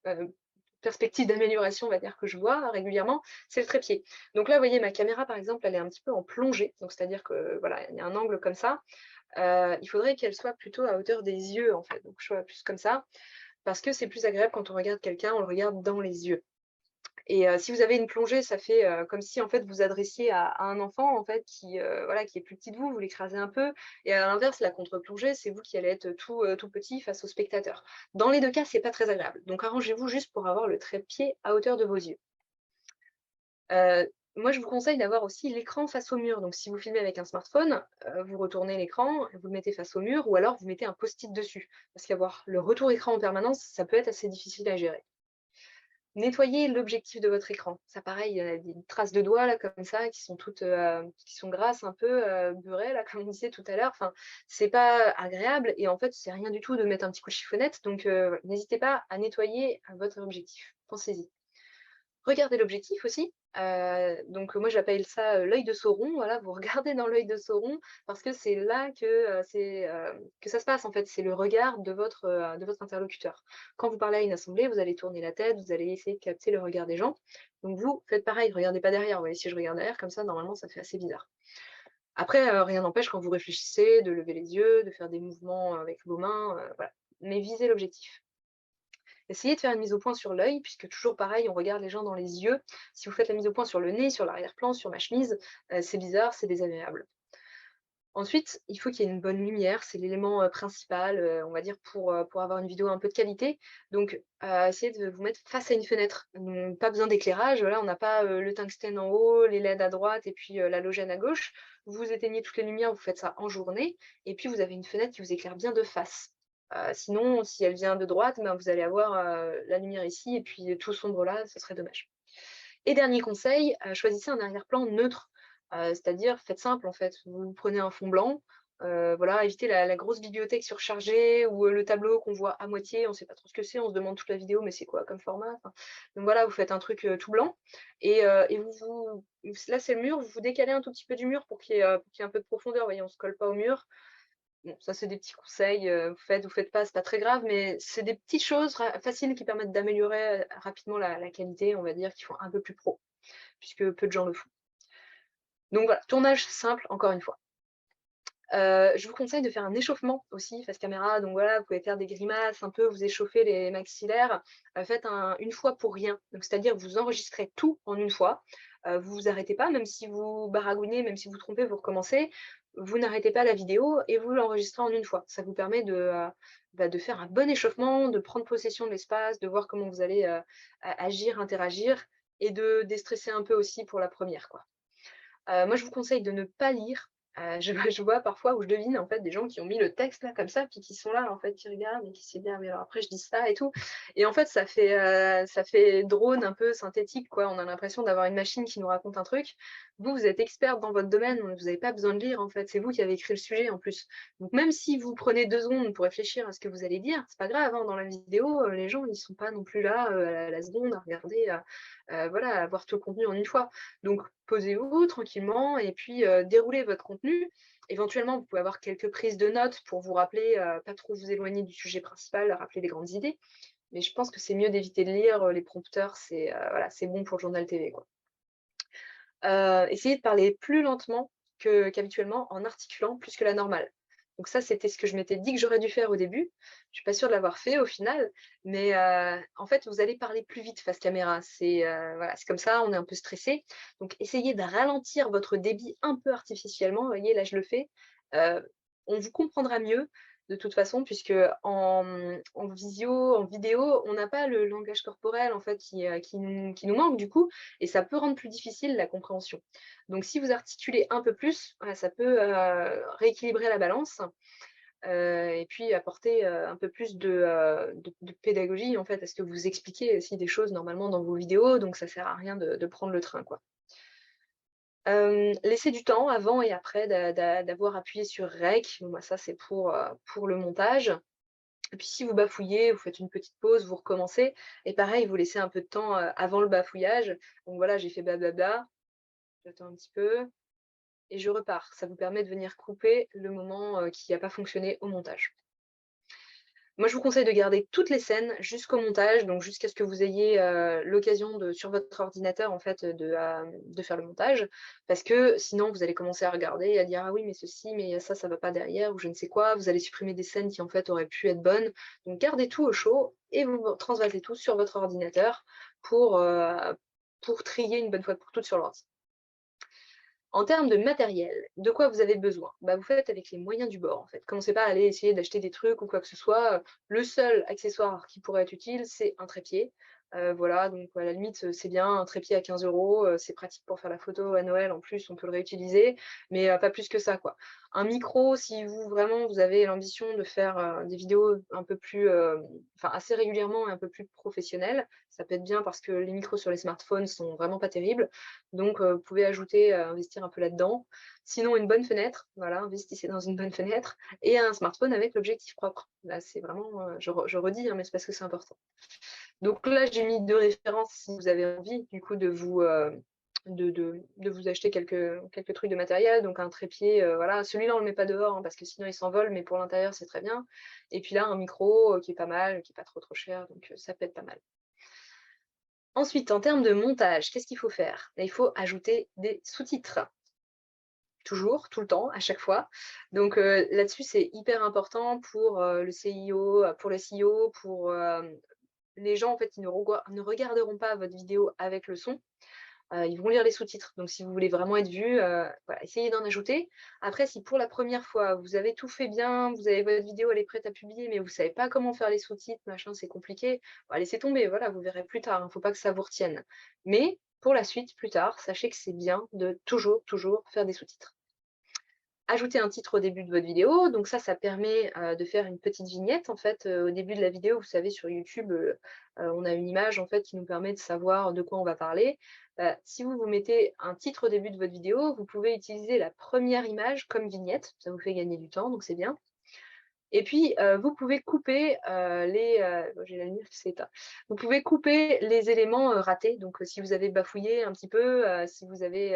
perspectives d'amélioration, on va dire, que je vois régulièrement, c'est le trépied. Donc là, vous voyez, ma caméra, par exemple, elle est un petit peu en plongée, donc c'est-à-dire que voilà, il y a un angle comme ça. Il faudrait qu'elle soit plutôt à hauteur des yeux, en fait, donc je sois plus comme ça, parce que c'est plus agréable quand on regarde quelqu'un, on le regarde dans les yeux. Et si vous avez une plongée, ça fait, comme si en fait vous adressiez à un enfant en fait qui, voilà, qui est plus petit que vous l'écrasez un peu et à l'inverse, la contre-plongée, c'est vous qui allez être tout petit face au spectateur. Dans les 2 cas, c'est pas très agréable. Donc arrangez-vous juste pour avoir le trépied à hauteur de vos yeux. Moi, je vous conseille d'avoir aussi l'écran face au mur. Donc si vous filmez avec un smartphone, vous retournez l'écran, vous le mettez face au mur ou alors vous mettez un post-it dessus. Parce qu'avoir le retour écran en permanence, ça peut être assez difficile à gérer. Nettoyez l'objectif de votre écran. Ça pareil, il y a des traces de doigts là comme ça qui sont toutes, qui sont grasses un peu, beurrées là comme on disait tout à l'heure. Enfin, c'est pas agréable et en fait, c'est rien du tout de mettre un petit coup de chiffonnette donc n'hésitez pas à nettoyer, votre objectif. Pensez-y. Regardez l'objectif aussi, donc moi j'appelle ça, l'œil de Sauron, voilà, vous regardez dans l'œil de Sauron parce que c'est là que ça se passe en fait, c'est le regard de votre interlocuteur. Quand vous parlez à une assemblée, vous allez tourner la tête, vous allez essayer de capter le regard des gens, donc vous faites pareil, regardez pas derrière, vous voyez? Si je regarde derrière comme ça, normalement ça fait assez bizarre. Après, rien n'empêche quand vous réfléchissez de lever les yeux, de faire des mouvements avec vos mains, voilà, mais visez l'objectif. Essayez de faire une mise au point sur l'œil, puisque toujours pareil, on regarde les gens dans les yeux. Si vous faites la mise au point sur le nez, sur l'arrière-plan, sur ma chemise, c'est bizarre, c'est désagréable. Ensuite, il faut qu'il y ait une bonne lumière, c'est l'élément principal, on va dire, pour avoir une vidéo un peu de qualité. Donc, essayez de vous mettre face à une fenêtre. Pas besoin d'éclairage, voilà, on n'a pas le tungstène en haut, les LED à droite et puis l'halogène à gauche. Vous éteignez toutes les lumières, vous faites ça en journée, et puis vous avez une fenêtre qui vous éclaire bien de face. Sinon, si elle vient de droite, ben, vous allez avoir la lumière ici, et puis tout sombre là, ce serait dommage. Et dernier conseil, choisissez un arrière-plan neutre, c'est-à-dire faites simple en fait, vous prenez un fond blanc, Voilà, éviter la grosse bibliothèque surchargée ou le tableau qu'on voit à moitié, on ne sait pas trop ce que c'est, on se demande toute la vidéo, mais c'est quoi comme format? Enfin, donc voilà, vous faites un truc, tout blanc et là, c'est le mur, vous vous décalez un tout petit peu du mur pour qu'il y ait un peu de profondeur, vous voyez, on ne se colle pas au mur. Bon, ça, c'est des petits conseils, vous faites pas, c'est pas très grave, mais c'est des petites choses faciles qui permettent d'améliorer, rapidement la qualité, on va dire, qui font un peu plus pro, puisque peu de gens le font. Donc voilà, tournage simple, encore une fois. Je vous conseille de faire un échauffement aussi face caméra, donc voilà, vous pouvez faire des grimaces un peu, vous échauffer les maxillaires. Faites une fois pour rien, donc c'est-à-dire vous enregistrez tout en une fois. Vous vous arrêtez pas, même si vous baragouinez, même si vous trompez, vous recommencez. Vous n'arrêtez pas la vidéo et vous l'enregistrez en une fois. Ça vous permet de faire un bon échauffement, de prendre possession de l'espace, de voir comment vous allez, agir, interagir et de déstresser un peu aussi pour la première, quoi. Moi, je vous conseille de ne pas lire. Je vois parfois où je devine, en fait, des gens qui ont mis le texte là, comme ça, puis qui sont là, en fait, qui regardent et qui se disent: «Ah mais alors après je dis ça et tout» et en fait, ça fait drone un peu synthétique, quoi. On a l'impression d'avoir une machine qui nous raconte un truc. Vous, vous êtes experte dans votre domaine, vous n'avez pas besoin de lire, en fait. C'est vous qui avez écrit le sujet, en plus. Donc même si vous prenez 2 secondes pour réfléchir à ce que vous allez dire, c'est pas grave, hein. Dans la vidéo, les gens, ils sont pas non plus là, à la seconde à regarder, voilà, à voir tout le contenu en une fois. Donc posez-vous tranquillement et puis, déroulez votre contenu. Éventuellement, vous pouvez avoir quelques prises de notes pour vous rappeler, pas trop vous éloigner du sujet principal, rappeler les grandes idées. Mais je pense que c'est mieux d'éviter de lire, les prompteurs, voilà, c'est bon pour le journal TV, quoi. Essayez de parler plus lentement qu'habituellement en articulant plus que la normale. Donc ça, c'était ce que je m'étais dit que j'aurais dû faire au début. Je suis pas sûre de l'avoir fait au final, mais en fait, vous allez parler plus vite face caméra. Voilà, c'est comme ça, on est un peu stressé. Donc essayez de ralentir votre débit un peu artificiellement. Vous voyez, là, je le fais. On vous comprendra mieux de toute façon puisque en visio, en vidéo, on n'a pas le langage corporel en fait qui nous manque du coup et ça peut rendre plus difficile la compréhension. Donc si vous articulez un peu plus, voilà, ça peut, rééquilibrer la balance, et puis apporter, un peu plus de pédagogie en fait, parce que vous expliquez aussi des choses normalement dans vos vidéos, donc ça sert à rien de prendre le train, quoi. Laissez du temps avant et après d'avoir appuyé sur REC. Bon, bah, ça c'est pour le montage. Et puis si vous bafouillez, vous faites une petite pause, vous recommencez et pareil, vous laissez un peu de temps, avant le bafouillage. Donc voilà, j'ai fait blablabla, j'attends un petit peu et je repars. Ça vous permet de venir couper le moment, qui n'a pas fonctionné au montage. Moi, je vous conseille de garder toutes les scènes jusqu'au montage, donc jusqu'à ce que vous ayez, l'occasion sur votre ordinateur en fait, de faire le montage. Parce que sinon vous allez commencer à regarder et à dire: «Ah oui, mais ceci, mais ça va pas derrière» ou je ne sais quoi. Vous allez supprimer des scènes qui en fait auraient pu être bonnes. Donc gardez tout au chaud et vous transvasez tout sur votre ordinateur pour trier une bonne fois pour toutes sur l'ordi. En termes de matériel, de quoi vous avez besoin? Bah, vous faites avec les moyens du bord, en fait. Commencez pas à aller essayer d'acheter des trucs ou quoi que ce soit, le seul accessoire qui pourrait être utile, c'est un trépied. Voilà, donc à la limite, c'est bien, un trépied à 15 €, c'est pratique pour faire la photo à Noël, en plus, on peut le réutiliser, mais pas plus que ça, quoi. Un micro, si vous avez l'ambition de faire, des vidéos un peu plus, enfin assez régulièrement et un peu plus professionnelles, ça peut être bien parce que les micros sur les smartphones sont vraiment pas terribles. Donc, vous pouvez ajouter, investir un peu là-dedans. Sinon, une bonne fenêtre, voilà, investissez dans une bonne fenêtre et un smartphone avec l'objectif propre. Là, c'est vraiment, je redis, hein, mais c'est parce que c'est important. Donc là, j'ai mis 2 références si vous avez envie, du coup, de vous acheter quelques trucs de matériel. Donc un trépied, voilà, celui-là, on le met pas dehors, hein, parce que sinon il s'envole, mais pour l'intérieur, c'est très bien. Et puis là, un micro, qui est pas mal, qui est pas trop cher, donc ça peut être pas mal. Ensuite, en termes de montage, qu'est-ce qu'il faut faire? Il faut ajouter des sous-titres. Toujours, tout le temps, à chaque fois. Donc là-dessus, c'est hyper important pour, le CIO, pour le SEO, pour, les gens, en fait, qui ne regarderont pas votre vidéo avec le son. Ils vont lire les sous-titres. Donc si vous voulez vraiment être vu, voilà, essayez d'en ajouter. Après, si pour la première fois, vous avez tout fait bien, vous avez votre vidéo, elle est prête à publier, mais vous ne savez pas comment faire les sous-titres, machin, c'est compliqué, bah, laissez tomber, voilà, vous verrez plus tard, il ne faut pas que ça vous retienne. Mais pour la suite, plus tard, sachez que c'est bien de toujours, toujours faire des sous-titres. Ajoutez un titre au début de votre vidéo, donc ça permet, de faire une petite vignette en fait, au début de la vidéo. Vous savez sur YouTube, on a une image en fait qui nous permet de savoir de quoi on va parler. Si vous mettez un titre au début de votre vidéo, vous pouvez utiliser la première image comme vignette. Ça vous fait gagner du temps, donc c'est bien. Et puis, vous pouvez couper, bon, j'ai la lumière qui s'est éteinte. Vous pouvez couper les éléments, ratés. Donc, si vous avez bafouillé un petit peu, si vous avez,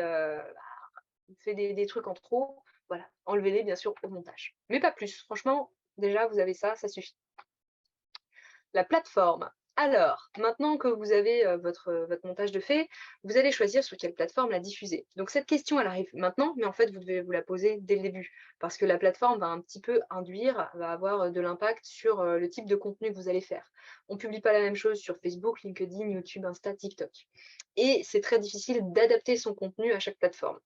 fait des trucs en trop, voilà, enlevez-les bien sûr au montage. Mais pas plus. Franchement, déjà vous avez ça, ça suffit. La plateforme. Alors, maintenant que vous avez votre montage de fait, vous allez choisir sur quelle plateforme la diffuser. Donc cette question, elle arrive maintenant, mais en fait, vous devez vous la poser dès le début, parce que la plateforme va un petit peu va avoir de l'impact sur le type de contenu que vous allez faire. On ne publie pas la même chose sur Facebook, LinkedIn, YouTube, Insta, TikTok. Et c'est très difficile d'adapter son contenu à chaque plateforme.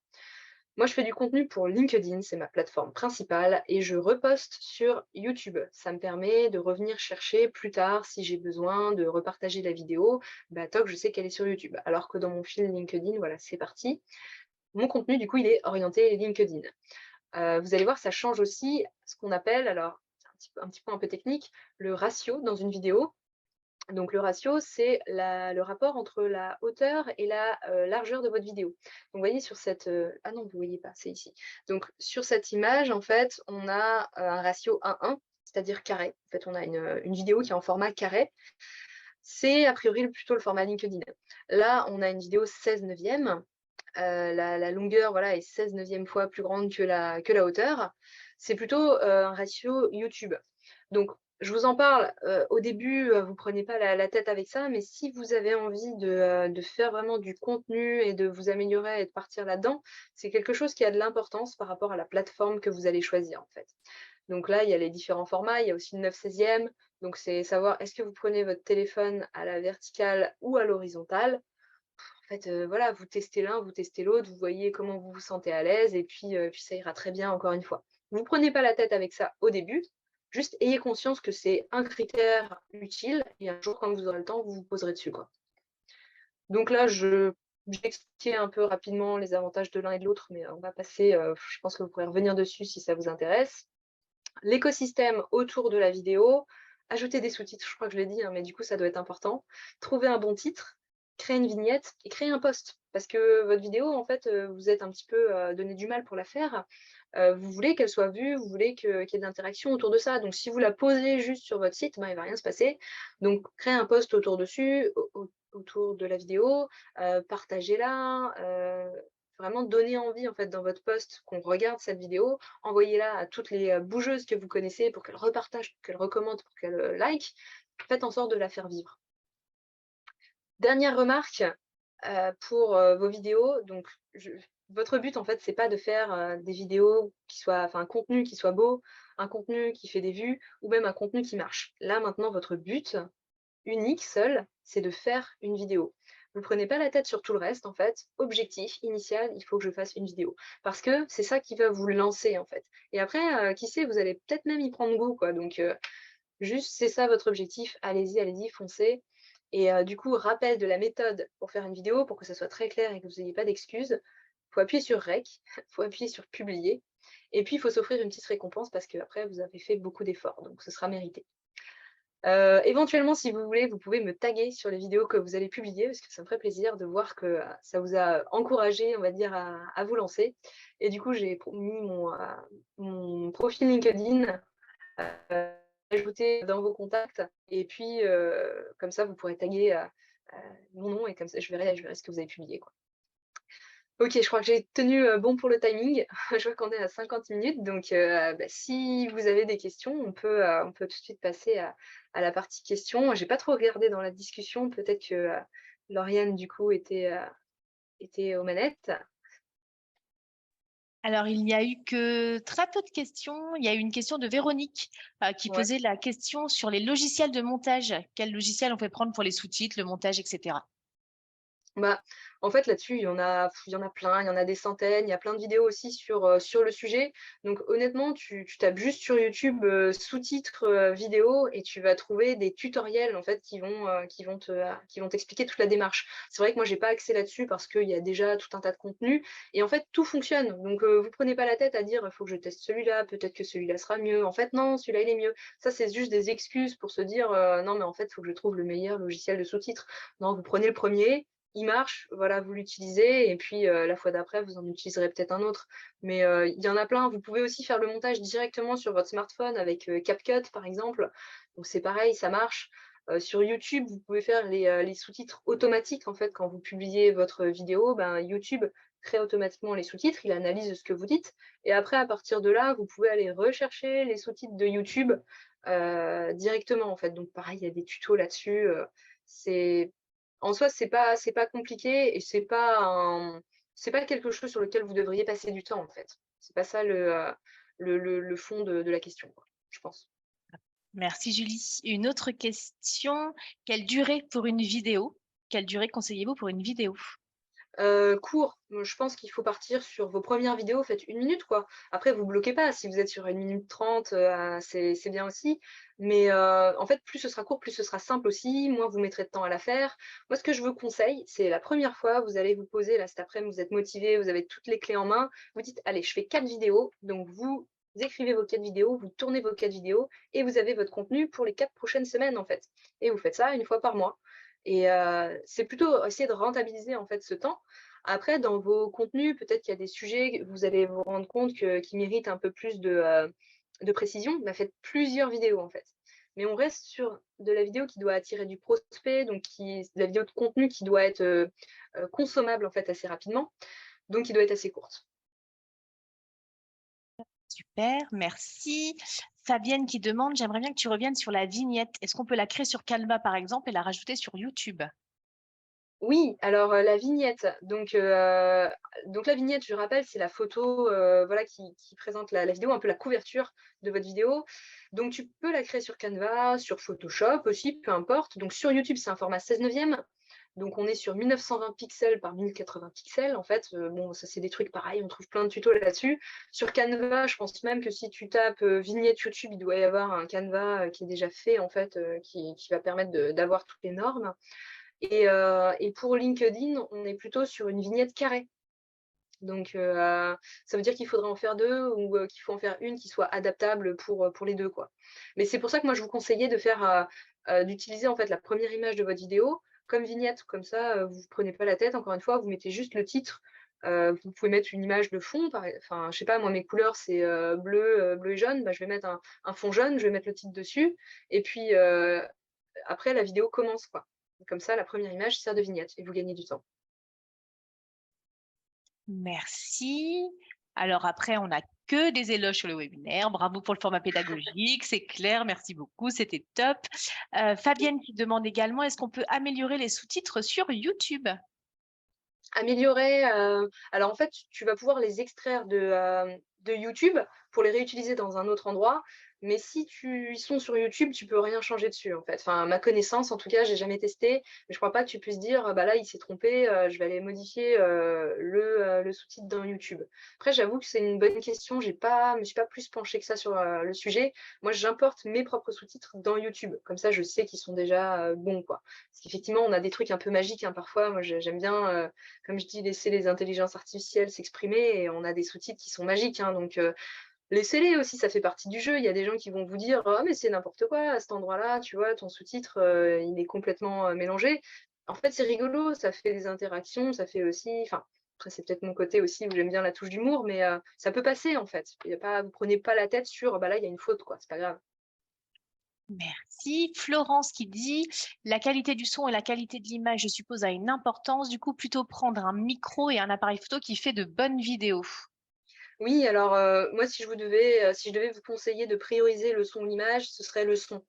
Moi, je fais du contenu pour LinkedIn, c'est ma plateforme principale, et je reposte sur YouTube. Ça me permet de revenir chercher plus tard si j'ai besoin de repartager la vidéo. Bah, toc, je sais qu'elle est sur YouTube. Alors que dans mon fil LinkedIn, voilà, c'est parti. Mon contenu, du coup, il est orienté LinkedIn. Vous allez voir, ça change aussi ce qu'on appelle, alors, c'est un petit point un peu technique, le ratio dans une vidéo. Donc le ratio, c'est le rapport entre la hauteur et la largeur de votre vidéo. Donc vous voyez sur cette, ah non, vous ne voyez pas, c'est ici. Donc sur cette image, en fait, on a un ratio 1:1, c'est-à-dire carré. En fait, on a une vidéo qui est en format carré. C'est a priori plutôt le format LinkedIn. Là, on a une vidéo 16/9. La longueur, voilà, est 16/9 fois plus grande que la hauteur. C'est plutôt un ratio YouTube. Donc, je vous en parle au début, vous ne prenez pas la tête avec ça, mais si vous avez envie de faire vraiment du contenu et de vous améliorer et de partir là-dedans, c'est quelque chose qui a de l'importance par rapport à la plateforme que vous allez choisir, en fait. Donc là, il y a les différents formats, il y a aussi le 9/16. Donc c'est savoir, est-ce que vous prenez votre téléphone à la verticale ou à l'horizontale? En fait, voilà, vous testez l'un, vous testez l'autre, vous voyez comment vous vous sentez à l'aise et puis ça ira très bien encore une fois. Vous prenez pas la tête avec ça au début, juste ayez conscience que c'est un critère utile et un jour quand vous aurez le temps, vous vous poserez dessus, quoi. Donc là, j'ai expliqué un peu rapidement les avantages de l'un et de l'autre, mais on va passer, je pense que vous pourrez revenir dessus si ça vous intéresse. L'écosystème autour de la vidéo, ajouter des sous-titres, je crois que je l'ai dit, hein, mais du coup, ça doit être important. Trouver un bon titre, créer une vignette et créer un post. Parce que votre vidéo, en fait, vous êtes un petit peu donné du mal pour la faire. Vous voulez qu'elle soit vue, vous voulez qu'il y ait de l'interaction autour de ça. Donc, si vous la posez juste sur votre site, ben, il ne va rien se passer. Donc, créez un post autour dessus, autour de la vidéo, partagez-la, vraiment donner envie en fait dans votre post qu'on regarde cette vidéo, envoyez-la à toutes les bougeuses que vous connaissez pour qu'elles repartagent, pour qu'elles recommandent, pour qu'elles like. Faites en sorte de la faire vivre. Dernière remarque pour vos vidéos. Donc, votre but en fait, c'est pas de faire des vidéos qui soient, enfin un contenu qui soit beau, un contenu qui fait des vues ou même un contenu qui marche. Là maintenant, votre but unique, seul, c'est de faire une vidéo. Vous ne prenez pas la tête sur tout le reste, en fait. Objectif initial, il faut que je fasse une vidéo. Parce que c'est ça qui va vous lancer, en fait. Et après, qui sait, vous allez peut-être même y prendre goût, quoi. Donc, juste, c'est ça votre objectif. Allez-y, allez-y, foncez. Et du coup, rappel de la méthode pour faire une vidéo, pour que ça soit très clair et que vous n'ayez pas d'excuses. Il faut appuyer sur Rec, il faut appuyer sur Publier. Et puis, il faut s'offrir une petite récompense parce qu'après, vous avez fait beaucoup d'efforts. Donc, ce sera mérité. Éventuellement, si vous voulez, vous pouvez me taguer sur les vidéos que vous allez publier, parce que ça me ferait plaisir de voir que ça vous a encouragé, on va dire, à vous lancer. Et du coup, j'ai mis mon profil LinkedIn, ajouté dans vos contacts. Et puis, comme ça, vous pourrez taguer mon nom et comme ça, je verrai ce que vous avez publié, quoi. Ok, je crois que j'ai tenu bon pour le timing. Je vois qu'on est à 50 minutes, donc bah, si vous avez des questions, on peut tout de suite passer à la partie questions. J'ai pas trop regardé dans la discussion, peut-être que Lauriane, du coup, était aux manettes. Alors, il n'y a eu que très peu de questions. Il y a eu une question de Véronique qui Ouais. posait la question sur les logiciels de montage. Quel logiciel on peut prendre pour les sous-titres, le montage, etc. Bah, en fait, là-dessus, il y en a plein, il y en a des centaines, il y a plein de vidéos aussi sur le sujet. Donc honnêtement, tu tapes juste sur YouTube, sous-titres, vidéo et tu vas trouver des tutoriels en fait qui vont t'expliquer toute la démarche. C'est vrai que moi, j'ai pas accès là-dessus parce qu'il y a déjà tout un tas de contenus et en fait, tout fonctionne. Donc vous prenez pas la tête à dire: «Il faut que je teste celui-là, peut-être que celui-là sera mieux». En fait, non, celui-là, il est mieux. Ça, c'est juste des excuses pour se dire: «Non, mais en fait, il faut que je trouve le meilleur logiciel de sous-titres». Non, vous prenez le premier. il marche, voilà, vous l'utilisez et puis la fois d'après, vous en utiliserez peut-être un autre. Mais il y en a plein. Vous pouvez aussi faire le montage directement sur votre smartphone avec CapCut, par exemple. Donc c'est pareil, ça marche. Sur YouTube, vous pouvez faire les sous-titres automatiques. En fait, quand vous publiez votre vidéo, ben, YouTube crée automatiquement les sous-titres, il analyse ce que vous dites. Et après, à partir de là, vous pouvez aller rechercher les sous-titres de YouTube directement, en fait. Donc pareil, il y a des tutos là-dessus. C'est En soi, c'est pas compliqué et c'est pas quelque chose sur lequel vous devriez passer du temps, en fait. C'est pas ça le fond de la question, quoi, je pense. Merci Julie. Une autre question, quelle durée pour une vidéo? Quelle durée conseillez-vous pour une vidéo? Court, je pense qu'il faut partir sur vos premières vidéos, faites 1 minute, quoi. Après vous bloquez pas, si vous êtes sur 1 minute 30, c'est bien aussi. Mais, en fait, plus ce sera court, plus ce sera simple aussi, moins vous mettrez de temps à la faire. Moi, ce que je vous conseille, c'est la première fois, vous allez vous poser, là, cet après-midi, vous êtes motivé, vous avez toutes les clés en main, vous dites: «Allez, je fais 4 vidéos», donc vous écrivez vos 4 vidéos, vous tournez vos 4 vidéos et vous avez votre contenu pour les 4 prochaines semaines, en fait. Et vous faites ça 1 fois par mois. Et c'est plutôt essayer de rentabiliser, en fait, ce temps. Après, dans vos contenus, peut-être qu'il y a des sujets que vous allez vous rendre compte qui méritent un peu plus de précision. Bah, faites plusieurs vidéos, en fait. Mais on reste sur de la vidéo qui doit attirer du prospect, donc de la vidéo de contenu qui doit être, consommable, en fait, assez rapidement, donc qui doit être assez courte. Super, merci. Fabienne qui demande, j'aimerais bien que tu reviennes sur la vignette. Est-ce qu'on peut la créer sur Canva, par exemple, et la rajouter sur YouTube? Oui, alors, la vignette, donc la vignette, je rappelle, c'est la photo, voilà, qui présente la vidéo, un peu la couverture de votre vidéo. Donc tu peux la créer sur Canva, sur Photoshop aussi, peu importe. Donc sur YouTube, c'est un format 16/9. Donc on est sur 1920 pixels par 1080 pixels, en fait. Bon, ça, c'est des trucs pareils, on trouve plein de tutos là-dessus. Sur Canva, je pense même que si tu tapes, vignette YouTube, il doit y avoir un Canva, qui est déjà fait, en fait, qui va permettre d'avoir toutes les normes. Et pour LinkedIn, on est plutôt sur une vignette carrée. Donc, ça veut dire qu'il faudrait en faire 2 ou, qu'il faut en faire une qui soit adaptable pour les 2, quoi. Mais c'est pour ça que moi je vous conseillais de faire, d'utiliser en fait la première image de votre vidéo comme vignette. Comme ça, vous vous prenez pas la tête, encore une fois, vous mettez juste le titre. Vous pouvez mettre une image de fond, enfin, je sais pas, moi mes couleurs c'est, bleu et jaune, bah, je vais mettre un fond jaune, je vais mettre le titre dessus et puis, après la vidéo commence, quoi. Comme ça, la première image sert de vignette et vous gagnez du temps. Merci. Alors après, on n'a que des éloges sur le webinaire. Bravo pour le format pédagogique, c'est clair, merci beaucoup, c'était top. Fabienne qui demande également, est-ce qu'on peut améliorer les sous-titres sur YouTube? Améliorer, alors en fait, tu vas pouvoir les extraire de YouTube pour les réutiliser dans un autre endroit, mais si ils sont sur YouTube, tu peux rien changer dessus, en fait. Enfin, à ma connaissance, en tout cas, j'ai jamais testé, mais je crois pas que tu puisses dire: «Bah, là, il s'est trompé, je vais aller modifier, le sous-titre dans YouTube». Après, j'avoue que c'est une bonne question, me suis pas plus penchée que ça sur, le sujet. Moi, j'importe mes propres sous-titres dans YouTube, comme ça, je sais qu'ils sont déjà, bons, quoi. Parce qu'effectivement, on a des trucs un peu magiques, hein, parfois. Moi, j'aime bien, comme je dis, laisser les intelligences artificielles s'exprimer et on a des sous-titres qui sont magiques, hein, donc laissez-les aussi, ça fait partie du jeu. Il y a des gens qui vont vous dire: «Oh mais c'est n'importe quoi à cet endroit-là, tu vois, ton sous-titre, il est complètement, mélangé». En fait, c'est rigolo, ça fait des interactions, ça fait aussi enfin, après c'est peut-être mon côté aussi où j'aime bien la touche d'humour, mais ça peut passer en fait. Il y a pas Vous prenez pas la tête sur: «Bah là, il y a une faute quoi», c'est pas grave. Merci. Florence qui dit, la qualité du son et la qualité de l'image, je suppose, a une importance. Du coup, plutôt prendre un micro et un appareil photo qui fait de bonnes vidéos. Oui, alors, moi si je devais vous conseiller de prioriser le son ou l'image, ce serait le son.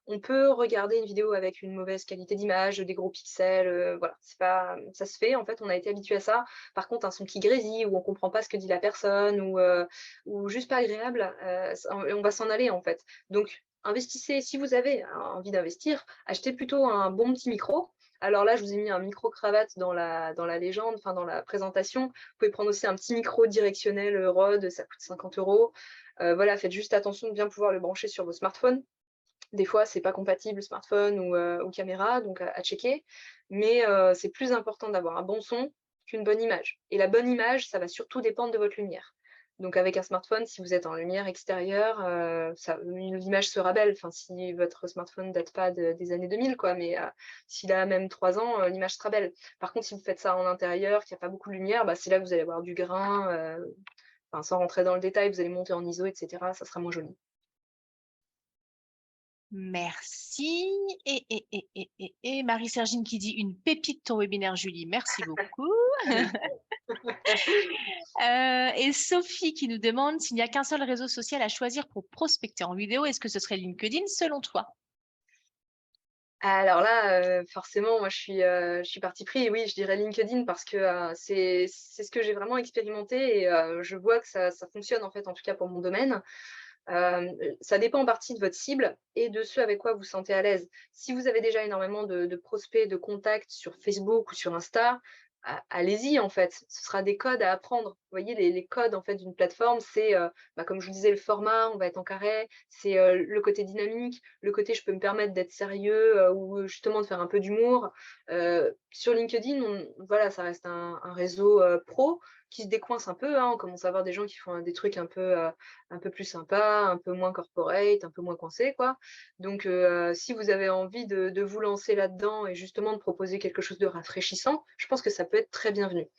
On peut regarder une vidéo avec une mauvaise qualité d'image, des gros pixels, voilà, c'est pas ça se fait, en fait, on a été habitué à ça. Par contre, un son qui grésille, où on comprend pas ce que dit la personne ou juste pas agréable, ça on va s'en aller, en fait. Donc investissez si vous avez envie d'investir, achetez plutôt un bon petit micro. Alors là, je vous ai mis un micro-cravate dans la légende, enfin dans la présentation. Vous pouvez prendre aussi un petit micro directionnel, Rode, ça coûte 50 €. Voilà, faites juste attention de bien pouvoir le brancher sur vos smartphones. Des fois, c'est pas compatible smartphone ou caméra, donc à checker. Mais c'est plus important d'avoir un bon son qu'une bonne image. Et la bonne image, ça va surtout dépendre de votre lumière. Donc avec un smartphone, si vous êtes en lumière extérieure, l'image sera belle. Enfin, si votre smartphone ne date pas des années 2000, quoi, mais s'il a même 3 ans, l'image sera belle. Par contre, si vous faites ça en intérieur, qu'il n'y a pas beaucoup de lumière, bah, c'est là que vous allez avoir du grain. Enfin, sans rentrer dans le détail, vous allez monter en ISO, etc. Ça sera moins joli. Merci. Et Marie-Sergine qui dit une pépite ton webinaire, Julie. Merci beaucoup. Et Sophie qui nous demande s'il n'y a qu'un seul réseau social à choisir pour prospecter en vidéo, est-ce que ce serait LinkedIn selon toi? Alors là, forcément, moi, je suis parti pris. Oui, je dirais LinkedIn parce que c'est ce que j'ai vraiment expérimenté et je vois que ça fonctionne, en fait, en tout cas pour mon domaine. Ça dépend en partie de votre cible et de ce avec quoi vous vous sentez à l'aise. Si vous avez déjà énormément de prospects, de contacts sur Facebook ou sur Insta, allez-y en fait. Ce sera des codes à apprendre. Vous voyez, les codes en fait d'une plateforme, c'est, comme je vous disais, le format, on va être en carré, c'est, le côté dynamique, le côté je peux me permettre d'être sérieux, ou justement de faire un peu d'humour. Sur LinkedIn, voilà, ça reste un réseau, pro qui se décoince un peu, hein. On commence à avoir des gens qui font des trucs un peu plus sympa, un peu moins corporate, un peu moins coincé, quoi. Donc, si vous avez envie de vous lancer là-dedans et justement de proposer quelque chose de rafraîchissant, je pense que ça peut être très bienvenu.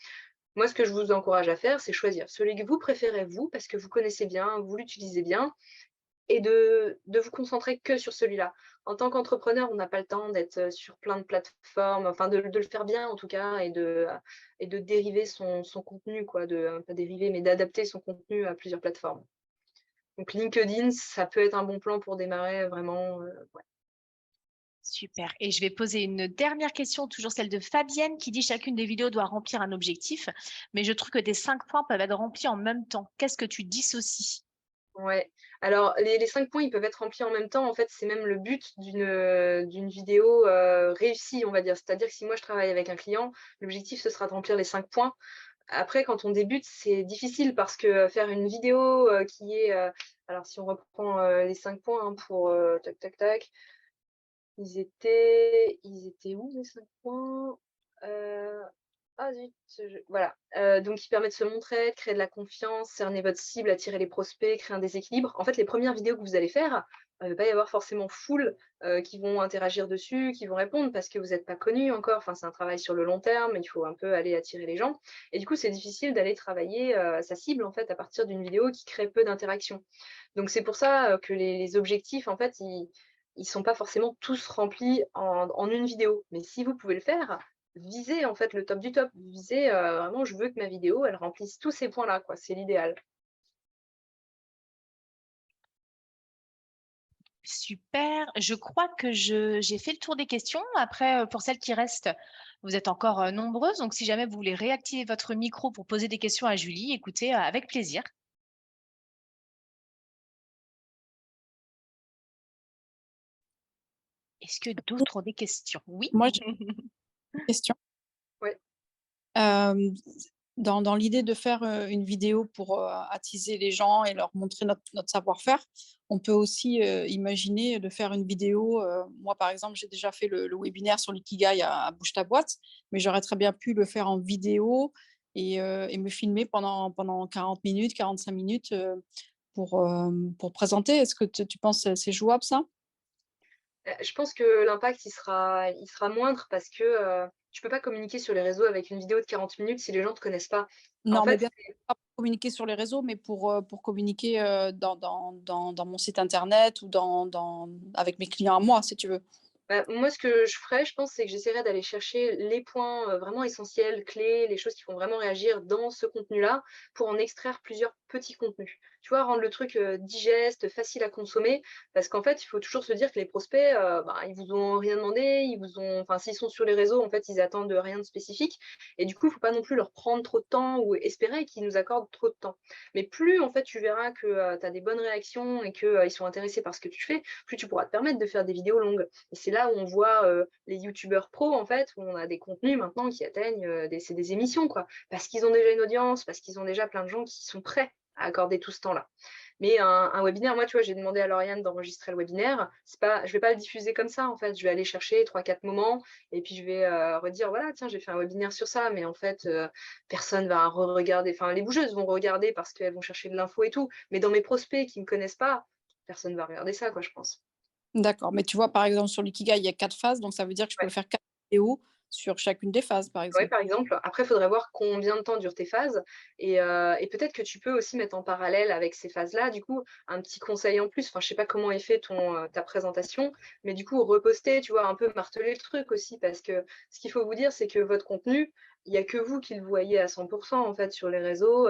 Moi, ce que je vous encourage à faire, c'est choisir celui que vous préférez, vous, parce que vous connaissez bien, vous l'utilisez bien, et de vous concentrer que sur celui-là. En tant qu'entrepreneur, on n'a pas le temps d'être sur plein de plateformes, enfin de le faire bien en tout cas, et de dériver son contenu, quoi, pas dériver, mais d'adapter son contenu à plusieurs plateformes. Donc LinkedIn, ça peut être un bon plan pour démarrer vraiment, ouais. Super. Et je vais poser une dernière question, toujours celle de Fabienne, qui dit chacune des vidéos doit remplir un objectif, mais je trouve que tes 5 points peuvent être remplis en même temps. Qu'est-ce que tu dissocies? Ouais. Alors les 5 points, ils peuvent être remplis en même temps. En fait, c'est même le but d'une vidéo, réussie, on va dire. C'est-à-dire que si moi je travaille avec un client, l'objectif ce sera de remplir les 5 points. Après, quand on débute, c'est difficile parce que, faire une vidéo, qui est, alors si on reprend, les 5 points, hein, pour, tac, tac, tac, ils étaient où les 5 points? Heu, ah zut, voilà, donc qui permet de se montrer, de créer de la confiance, cerner votre cible, attirer les prospects, créer un déséquilibre. En fait, les premières vidéos que vous allez faire, il va pas y avoir forcément foule, qui vont interagir dessus, qui vont répondre parce que vous êtes pas connu encore. Enfin, c'est un travail sur le long terme, il faut un peu aller attirer les gens et du coup, c'est difficile d'aller travailler, sa cible, en fait, à partir d'une vidéo qui crée peu d'interaction. Donc c'est pour ça, que les objectifs, en fait, ils sont pas forcément tous remplis en une vidéo. Mais si vous pouvez le faire, visez en fait le top du top. Visez, vraiment je veux que ma vidéo, elle remplisse tous ces points-là, quoi, c'est l'idéal. Super. Je crois que j'ai fait le tour des questions. Après, pour celles qui restent, vous êtes encore nombreuses. Donc, si jamais vous voulez réactiver votre micro pour poser des questions à Julie, écoutez, avec plaisir. Est-ce que d'autres ont des questions? Oui. Moi, j'ai une question. Ouais. Dans l'idée de faire une vidéo pour attiser les gens et leur montrer notre savoir-faire, on peut aussi imaginer de faire une vidéo. Moi, par exemple, j'ai déjà fait le webinaire sur l'ikigai à Bouge ta boîte, mais j'aurais très bien pu le faire en vidéo et me filmer pendant 40 minutes, 45 minutes pour présenter. Est-ce que tu penses que c'est jouable ça? Je pense que l'impact il sera moindre parce que, tu peux pas communiquer sur les réseaux avec une vidéo de 40 minutes si les gens te connaissent pas. En Non, mais fait, bien pas pour communiquer sur les réseaux, mais pour communiquer, dans mon site internet ou avec mes clients à moi, si tu veux. bah, moi, ce que je ferais, je pense, c'est que j'essaierais d'aller chercher les points, vraiment essentiels, clés, les choses qui vont vraiment réagir dans ce contenu-là, pour en extraire plusieurs petits contenus. Tu vois? Rendre le truc, digeste, facile à consommer, parce qu'en fait, il faut toujours se dire que les prospects, ben, ils vous ont rien demandé, enfin, s'ils sont sur les réseaux, en fait, ils attendent, rien de spécifique et du coup, il faut pas non plus leur prendre trop de temps ou espérer qu'ils nous accordent trop de temps. Mais plus, en fait, tu verras que, tu as des bonnes réactions et que, ils sont intéressés par ce que tu fais, plus tu pourras te permettre de faire des vidéos longues. Et c'est là où on voit, les youtubeurs pros, en fait, où on a des contenus maintenant qui atteignent, c'est des émissions, quoi. Parce qu'ils ont déjà une audience, parce qu'ils ont déjà plein de gens qui sont prêts. à accorder tout ce temps-là. Mais un webinaire, moi, tu vois, j'ai demandé à Lauriane d'enregistrer le webinaire. Je vais pas le diffuser comme ça, en fait. Je vais aller chercher 3-4 moments et puis je vais redire, voilà, tiens, j'ai fait un webinaire sur ça, mais en fait, personne va re-regarder. Enfin, les bougeuses vont regarder parce qu'elles vont chercher de l'info et tout. Mais dans mes prospects qui me connaissent pas, personne va regarder ça, quoi, je pense. D'accord, mais tu vois, par exemple, sur l'ikigai, il y a 4 phases, donc ça veut dire que je peux Ouais. faire 4 vidéos sur chacune des phases, par Ouais, exemple. par exemple. Après, il faudrait voir combien de temps durent tes phases et peut-être que tu peux aussi mettre en parallèle avec ces phases-là, du coup, un petit conseil en plus. Enfin, je sais pas comment est fait ta présentation, mais du coup, reposter, tu vois, un peu marteler le truc aussi parce que ce qu'il faut vous dire, c'est que votre contenu, il y a que vous qui le voyez à 100 en fait sur les réseaux,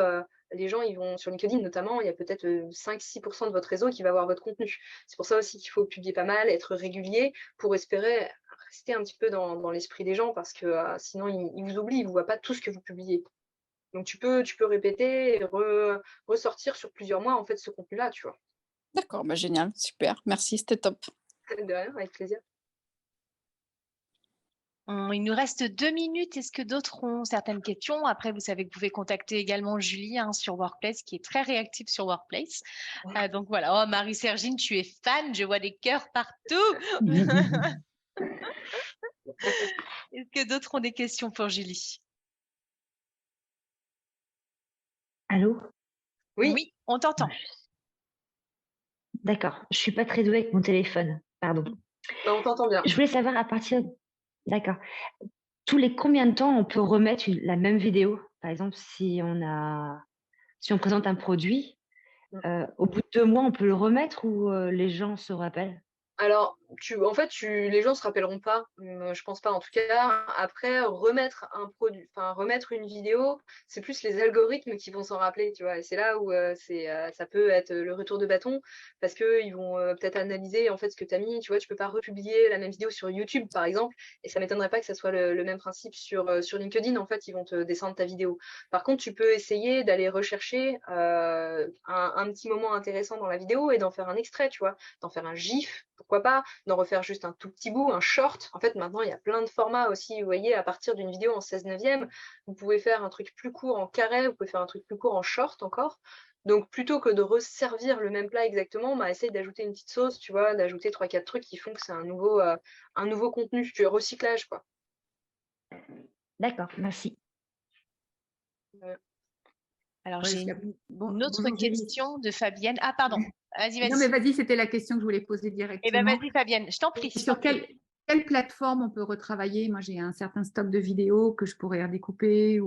les gens, ils vont sur LinkedIn notamment, il y a peut-être, 5-6 de votre réseau qui va voir votre contenu. C'est pour ça aussi qu'il faut publier pas mal, être régulier pour espérer rester un petit peu dans l'esprit des gens parce que sinon ils vous oublient, ils ne voient pas tout ce que vous publiez. Donc tu peux répéter et ressortir sur plusieurs mois en fait ce contenu-là, tu vois. D'accord, bah, génial, super, merci, c'était top. De rien, avec plaisir. Il nous reste 2 minutes. Est-ce que d'autres ont certaines questions? Après, vous savez que vous pouvez contacter également Julie hein, sur Workplace, qui est très réactive sur Workplace. Donc voilà. Oh, Marie-Sergine, tu es fan. Je vois des cœurs partout. Est-ce que d'autres ont des questions pour Julie? Allô? Oui, Oui, on t'entend. D'accord, je suis pas très douée avec mon téléphone, pardon. bah, on t'entend bien. Je voulais savoir à partir d'accord. Tous les combien de temps on peut remettre la même vidéo? Par exemple, si on présente un produit, au bout de 2 mois, on peut le remettre ou les gens se rappellent? Alors, en fait, les gens se rappelleront pas, je pense pas en tout cas. Après, remettre une vidéo, c'est plus les algorithmes qui vont s'en rappeler, tu vois? Et c'est là où, ça peut être le retour de bâton parce qu'ils vont, peut-être analyser, en fait, ce que tu as mis, tu vois? Tu peux pas republier la même vidéo sur YouTube, par exemple, et ça m'étonnerait pas que ça soit le même principe sur LinkedIn. En fait, ils vont te descendre ta vidéo. Par contre, tu peux essayer d'aller rechercher, un petit moment intéressant dans la vidéo et d'en faire un extrait, tu vois? D'en faire un GIF, pourquoi pas, d'en refaire juste un tout petit bout, un short. En fait, maintenant, il y a plein de formats aussi. Vous voyez, à partir d'une vidéo en 16/9, vous pouvez faire un truc plus court en carré, vous pouvez faire un truc plus court en short encore. Donc, plutôt que de resservir le même plat exactement, bah, essaye d'ajouter une petite sauce, tu vois, d'ajouter 3-4 trucs qui font que c'est un nouveau contenu, du recyclage, quoi. D'accord, merci. Alors, Ouais, j'ai une autre bonjour Julie. question de Fabienne. Ah, pardon. Vas-y, Non, mais vas-y. vas-y, c'était la question que je voulais poser Eh bien, directement. vas-y, Fabienne. Je t'en prie. Et sur quelle plateforme on peut retravailler? Moi, j'ai un certain stock de vidéos que je pourrais redécouper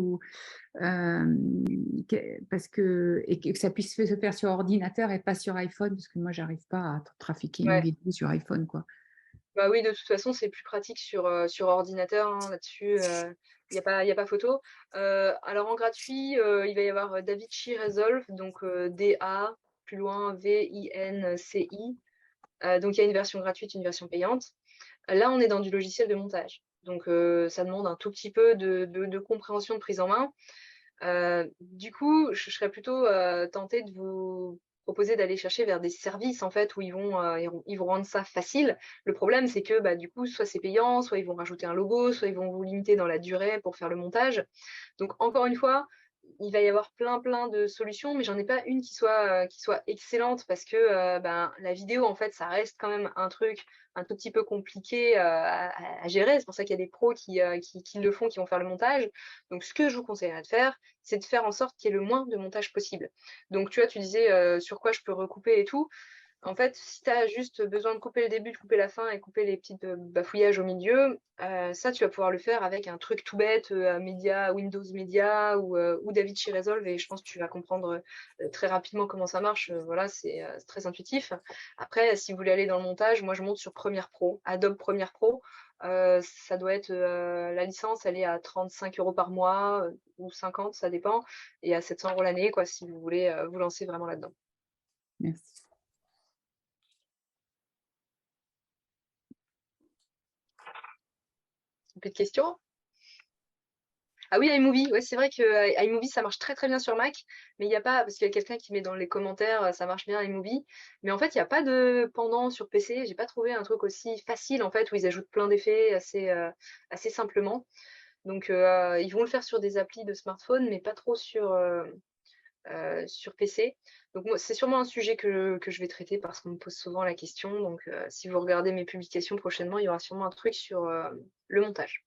parce et que ça puisse se faire sur ordinateur et pas sur iPhone, parce que moi, j'arrive pas à trafiquer une Ouais. vidéo sur iPhone, quoi. Bah oui, de toute façon, c'est plus pratique sur ordinateur, hein, là-dessus, il y a pas photo. Alors en gratuit, il va y avoir DaVinci Resolve, donc DA, plus loin VINCI. Donc il y a une version gratuite, une version payante. Là, on est dans du logiciel de montage. Donc ça demande un tout petit peu de compréhension, de prise en main. Du coup, je serais plutôt tentée de vous proposer d'aller chercher vers des services en fait où ils vont rendre ça facile. Le problème, c'est que bah, du coup, soit c'est payant, soit ils vont rajouter un logo, soit ils vont vous limiter dans la durée pour faire le montage. Donc encore une fois, il va y avoir plein de solutions, mais j'en ai pas une qui soit excellente parce que ben, la vidéo, en fait, ça reste quand même un truc un tout petit peu compliqué à gérer. C'est pour ça qu'il y a des pros qui le font, qui vont faire le montage. Donc, ce que je vous conseillerais de faire, c'est de faire en sorte qu'il y ait le moins de montage possible. Donc, tu vois, tu disais sur quoi je peux recouper et tout. En fait, si tu as juste besoin de couper le début, de couper la fin et couper les petits bafouillages au milieu, ça, tu vas pouvoir le faire avec un truc tout bête, Windows Media ou DaVinci Resolve, et je pense que tu vas comprendre très rapidement comment ça marche. Voilà, c'est très intuitif. Après, si vous voulez aller dans le montage, moi, je monte sur Premiere Pro, Adobe Premiere Pro. Ça doit être la licence, elle est à 35 € par mois ou 50, ça dépend, et à 700 € l'année, quoi, si vous voulez vous lancer vraiment là-dedans. Merci. Plus de questions? Ah oui, iMovie, ouais, c'est vrai que iMovie, ça marche très bien sur Mac, mais il n'y a pas, parce qu'il y a quelqu'un qui met dans les commentaires, ça marche bien iMovie, mais en fait, il n'y a pas de pendant sur PC. J'ai pas trouvé un truc aussi facile, en fait, où ils ajoutent plein d'effets assez simplement. Donc, ils vont le faire sur des applis de smartphone, mais pas trop sur PC. Donc moi, c'est sûrement un sujet que je vais traiter parce qu'on me pose souvent la question. Donc si vous regardez mes publications prochainement, il y aura sûrement un truc sur le montage.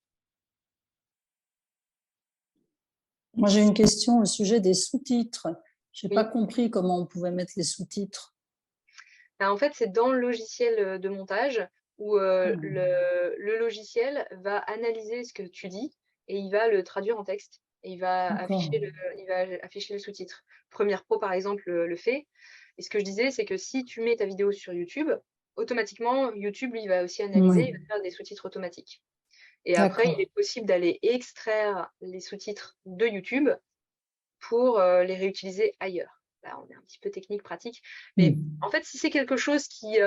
Moi, j'ai une question au sujet des sous-titres. Je n'ai pas Oui. compris comment on pouvait mettre les sous-titres. En fait, c'est dans le logiciel de montage où le logiciel va analyser ce que tu dis et il va le traduire en texte et il va D'accord. afficher le sous-titre. Premiere Pro, par exemple, le fait. Et ce que je disais, c'est que si tu mets ta vidéo sur YouTube, automatiquement, YouTube, lui, va aussi analyser, il va Oui, faire des sous-titres automatiques. Et après, il d'accord. est possible d'aller extraire les sous-titres de YouTube pour les réutiliser ailleurs. Là, on est un petit peu technique, pratique. Mais Mm. en fait, si c'est quelque chose qui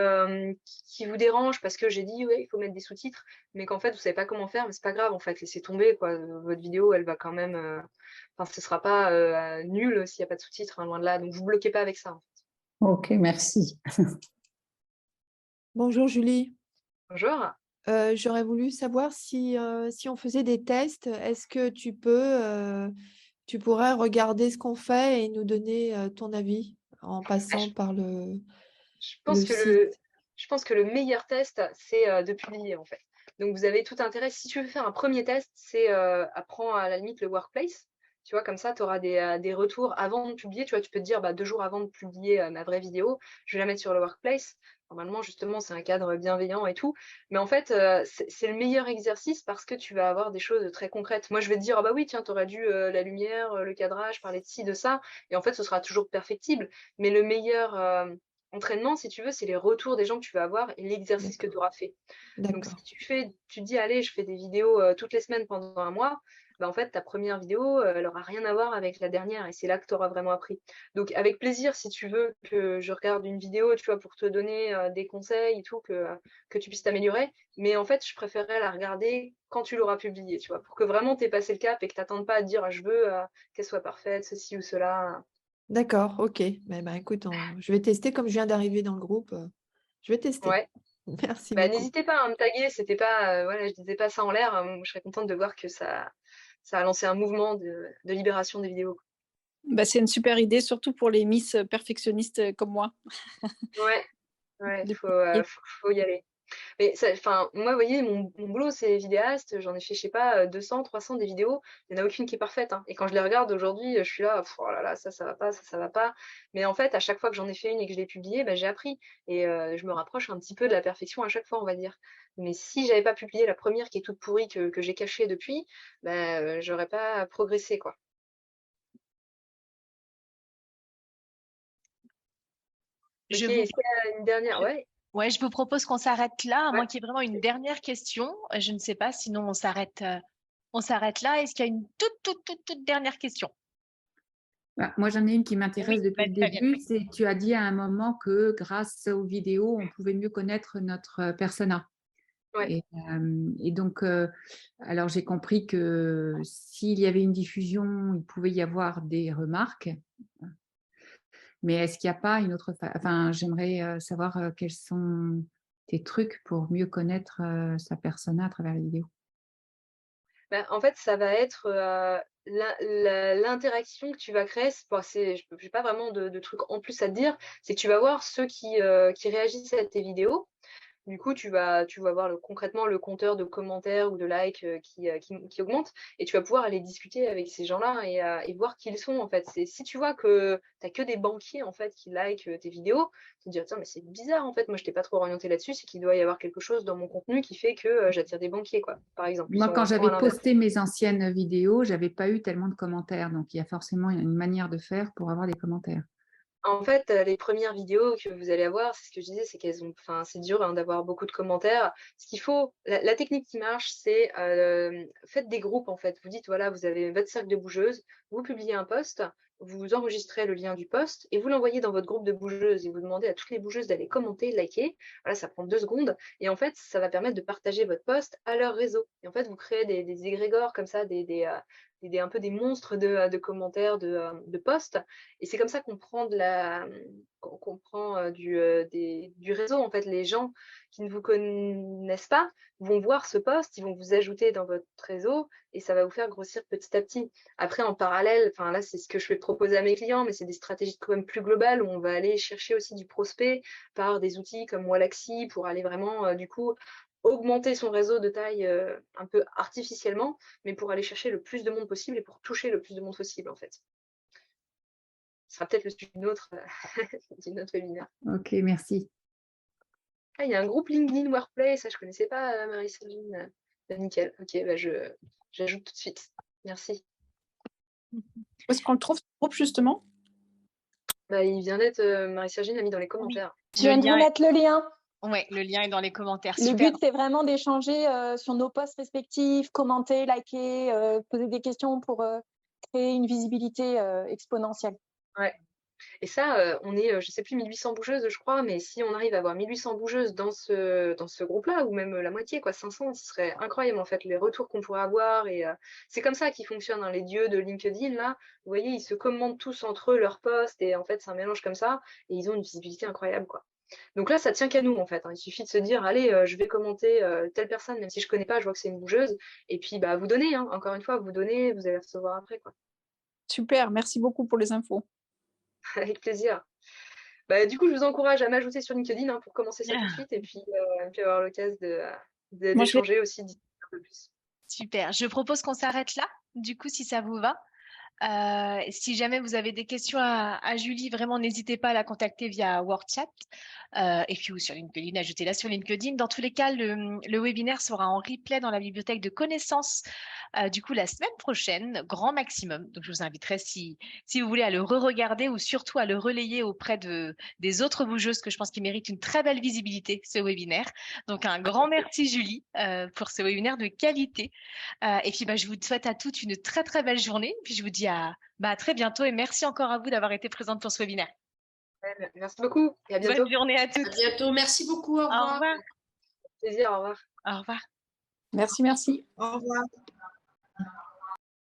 vous dérange parce que j'ai dit, ouais, il faut mettre des sous-titres, mais qu'en fait, vous savez pas comment faire, mais c'est pas grave, en fait, laissez tomber, quoi. Votre vidéo, elle va quand même... Enfin, ce sera pas nul s'il n'y a pas de sous-titres, hein, loin de là. Donc, vous bloquez pas avec ça, en fait. Ok, merci. Bonjour Julie. Bonjour. J'aurais voulu savoir si on faisait des tests, est-ce que tu pourrais regarder ce qu'on fait et nous donner ton avis en Ah, passant par Je le pense que site. je pense que le meilleur test, c'est de publier, en fait. Donc, vous avez tout intérêt. Si tu veux faire un premier test, c'est apprends à la limite le workplace. Tu vois, comme ça, tu auras des retours avant de publier. Tu vois, tu peux te dire, 2 jours avant de publier ma vraie vidéo, je vais la mettre sur le workplace. Normalement, justement, c'est un cadre bienveillant et tout. Mais en fait, c'est le meilleur exercice parce que tu vas avoir des choses très concrètes. Moi, je vais te dire, ah bah oui, tiens, tu aurais dû la lumière, le cadrage, parler de ci, de ça. Et en fait, ce sera toujours perfectible. Mais le meilleur entraînement, si tu veux, c'est les retours des gens que tu vas avoir et l'exercice que tu auras fait. Donc, si D'accord. tu te dis, allez, je fais des vidéos toutes les semaines pendant un mois, en fait, ta première vidéo, elle aura rien à voir avec la dernière et c'est là que tu auras vraiment appris. Donc, avec plaisir, si tu veux que je regarde une vidéo, tu vois, pour te donner des conseils et tout, que tu puisses t'améliorer. Mais en fait, je préférerais la regarder quand tu l'auras publiée, tu vois, pour que vraiment tu aies passé le cap et que tu n'attendes pas à te dire, je veux qu'elle soit parfaite, ceci ou cela. D'accord, ok. Écoute, je vais tester comme je viens d'arriver dans le groupe. Je vais tester. Ouais. Merci beaucoup. N'hésitez pas à me taguer, c'était pas, voilà, je disais pas ça en l'air. Je serais contente de voir que ça a lancé un mouvement de libération des vidéos. Bah, c'est une super idée, surtout pour les Miss perfectionnistes comme moi. Ouais, ouais, de faut, publier. faut y aller. Mais enfin, moi, vous voyez, mon boulot, c'est vidéaste. J'en ai fait, je sais pas, 200, 300 des vidéos. Il n'y en a aucune qui est parfaite, hein. Et quand je les regarde aujourd'hui, je suis là, oh là là, ça va pas, ça va pas. Mais en fait, à chaque fois que j'en ai fait une et que je l'ai publiée, j'ai appris. Et je me rapproche un petit peu de la perfection à chaque fois, on va dire. Mais si j'avais pas publié la première qui est toute pourrie que j'ai cachée depuis, j'aurais pas progressé, quoi. Ok, Je vous, est-ce qu'il y a une dernière? je- Ouais, ouais, je vous propose qu'on s'arrête là, à ouais. moins qu'il y ait vraiment une dernière question. Je ne sais pas, sinon on s'arrête là. Est-ce qu'il y a une toute dernière question? Bah, moi, j'en ai une qui m'intéresse Oui, depuis le très bien. début. C'est, tu as dit à un moment que grâce aux vidéos, on pouvait mieux connaître notre persona. Ouais. Et donc, alors j'ai compris que s'il y avait une diffusion, il pouvait y avoir des remarques. Mais est-ce qu'il n'y a pas une autre... Enfin, j'aimerais savoir quels sont tes trucs pour mieux connaître sa persona à travers les vidéos. En fait, ça va être l'interaction que tu vas créer. Je n'ai pas vraiment de trucs en plus à te dire. C'est que tu vas voir ceux qui réagissent à tes vidéos. Du coup, tu vas voir concrètement le compteur de commentaires ou de likes qui augmente et tu vas pouvoir aller discuter avec ces gens-là et voir qui ils sont en fait. Si tu vois que tu n'as que des banquiers en fait qui likent tes vidéos, tu te dis tiens mais c'est bizarre en fait, moi je t'ai pas trop orienté là-dessus, c'est qu'il doit y avoir quelque chose dans mon contenu qui fait que j'attire des banquiers quoi, par exemple. Ils Moi, sont quand souvent à j'avais l'inverse. posté mes anciennes vidéos, j'avais pas eu tellement de commentaires. Donc, il y a forcément une manière de faire pour avoir des commentaires. En fait, les premières vidéos que vous allez avoir, c'est ce que je disais, c'est qu'elles ont enfin, c'est dur, hein, d'avoir beaucoup de commentaires. Ce qu'il faut la technique qui marche, c'est, faites des groupes, en fait. Vous dites, voilà, vous avez votre cercle de bougeuses, vous publiez un post, vous enregistrez le lien du post et vous l'envoyez dans votre groupe de bougeuses et vous demandez à toutes les bougeuses d'aller commenter, liker. Voilà, ça prend 2 secondes et en fait, ça va permettre de partager votre post à leur réseau et en fait, vous créez des égrégores comme ça, un peu des monstres de commentaires, de posts et c'est comme ça qu'on prend qu'on prend du réseau. En fait, les gens qui ne vous connaissent pas vont voir ce post, ils vont vous ajouter dans votre réseau et ça va vous faire grossir petit à petit. Après, en parallèle, enfin là, c'est ce que je vais proposer à mes clients, mais c'est des stratégies quand même plus globales où on va aller chercher aussi du prospect par des outils comme Wallaxy pour aller vraiment, du coup, augmenter son réseau de taille un peu artificiellement, mais pour aller chercher le plus de monde possible et pour toucher le plus de monde possible, en fait. Ce sera peut-être le sujet d'une autre webinaire. Ok, merci. Ah, il y a un groupe LinkedIn Workplace, ça je connaissais pas, Marie-Sergine. Nickel, ok, bah j'ajoute tout de suite. Merci. Où est-ce qu'on le trouve, ce groupe, justement? Bah, il vient d'être, Marie-Sergine a mis dans les commentaires. Je viens de vous mettre le lien. Oui, le lien est dans les commentaires. Le Super. but, c'est vraiment d'échanger sur nos posts respectifs, commenter, liker, poser des questions pour créer une visibilité exponentielle. Ouais. Et ça, on est, je sais plus, 1800 bougeuses, je crois, mais si on arrive à avoir 1800 bougeuses dans ce groupe-là, ou même la moitié, quoi, 500, ce serait incroyable, en fait, les retours qu'on pourrait avoir. Et c'est comme ça qu'ils fonctionnent, hein, les dieux de LinkedIn, là. Vous voyez, ils se commentent tous entre eux leurs posts, et en fait, c'est un mélange comme ça, et ils ont une visibilité incroyable, quoi. Donc là, ça tient qu'à nous, en fait, hein. Il suffit de se dire, allez, je vais commenter telle personne, même si je connais pas, je vois que c'est une bougeuse, et puis, bah, vous donnez, hein, encore une fois, vous donnez, vous allez recevoir après, quoi. Super, merci beaucoup pour les infos. Avec plaisir. Bah, du coup, je vous encourage à m'ajouter sur LinkedIn, hein, pour commencer ça tout de suite et puis avoir l'occasion d'échanger aussi un peu plus. Super. Je propose qu'on s'arrête là, du coup, si ça vous va. Si jamais vous avez des questions à Julie, vraiment, n'hésitez pas à la contacter via WordChat. Et puis ou sur LinkedIn, ajoutez-la sur LinkedIn. Dans tous les cas, le webinaire sera en replay dans la bibliothèque de connaissances du coup la semaine prochaine, grand maximum. Donc je vous inviterai si vous voulez à le re-regarder ou surtout à le relayer auprès des autres bougeuses que je pense qu'ils méritent une très belle visibilité, ce webinaire. Donc un grand merci Julie pour ce webinaire de qualité. Et puis je vous souhaite à toutes une très très belle journée. Puis je vous dis à très bientôt et merci encore à vous d'avoir été présente pour ce webinaire. Ouais, merci beaucoup et à bientôt. Bonne journée à toutes. À bientôt. Merci beaucoup. Au revoir. Au revoir. Plaisir, au revoir. Au revoir. Merci, merci. Au revoir.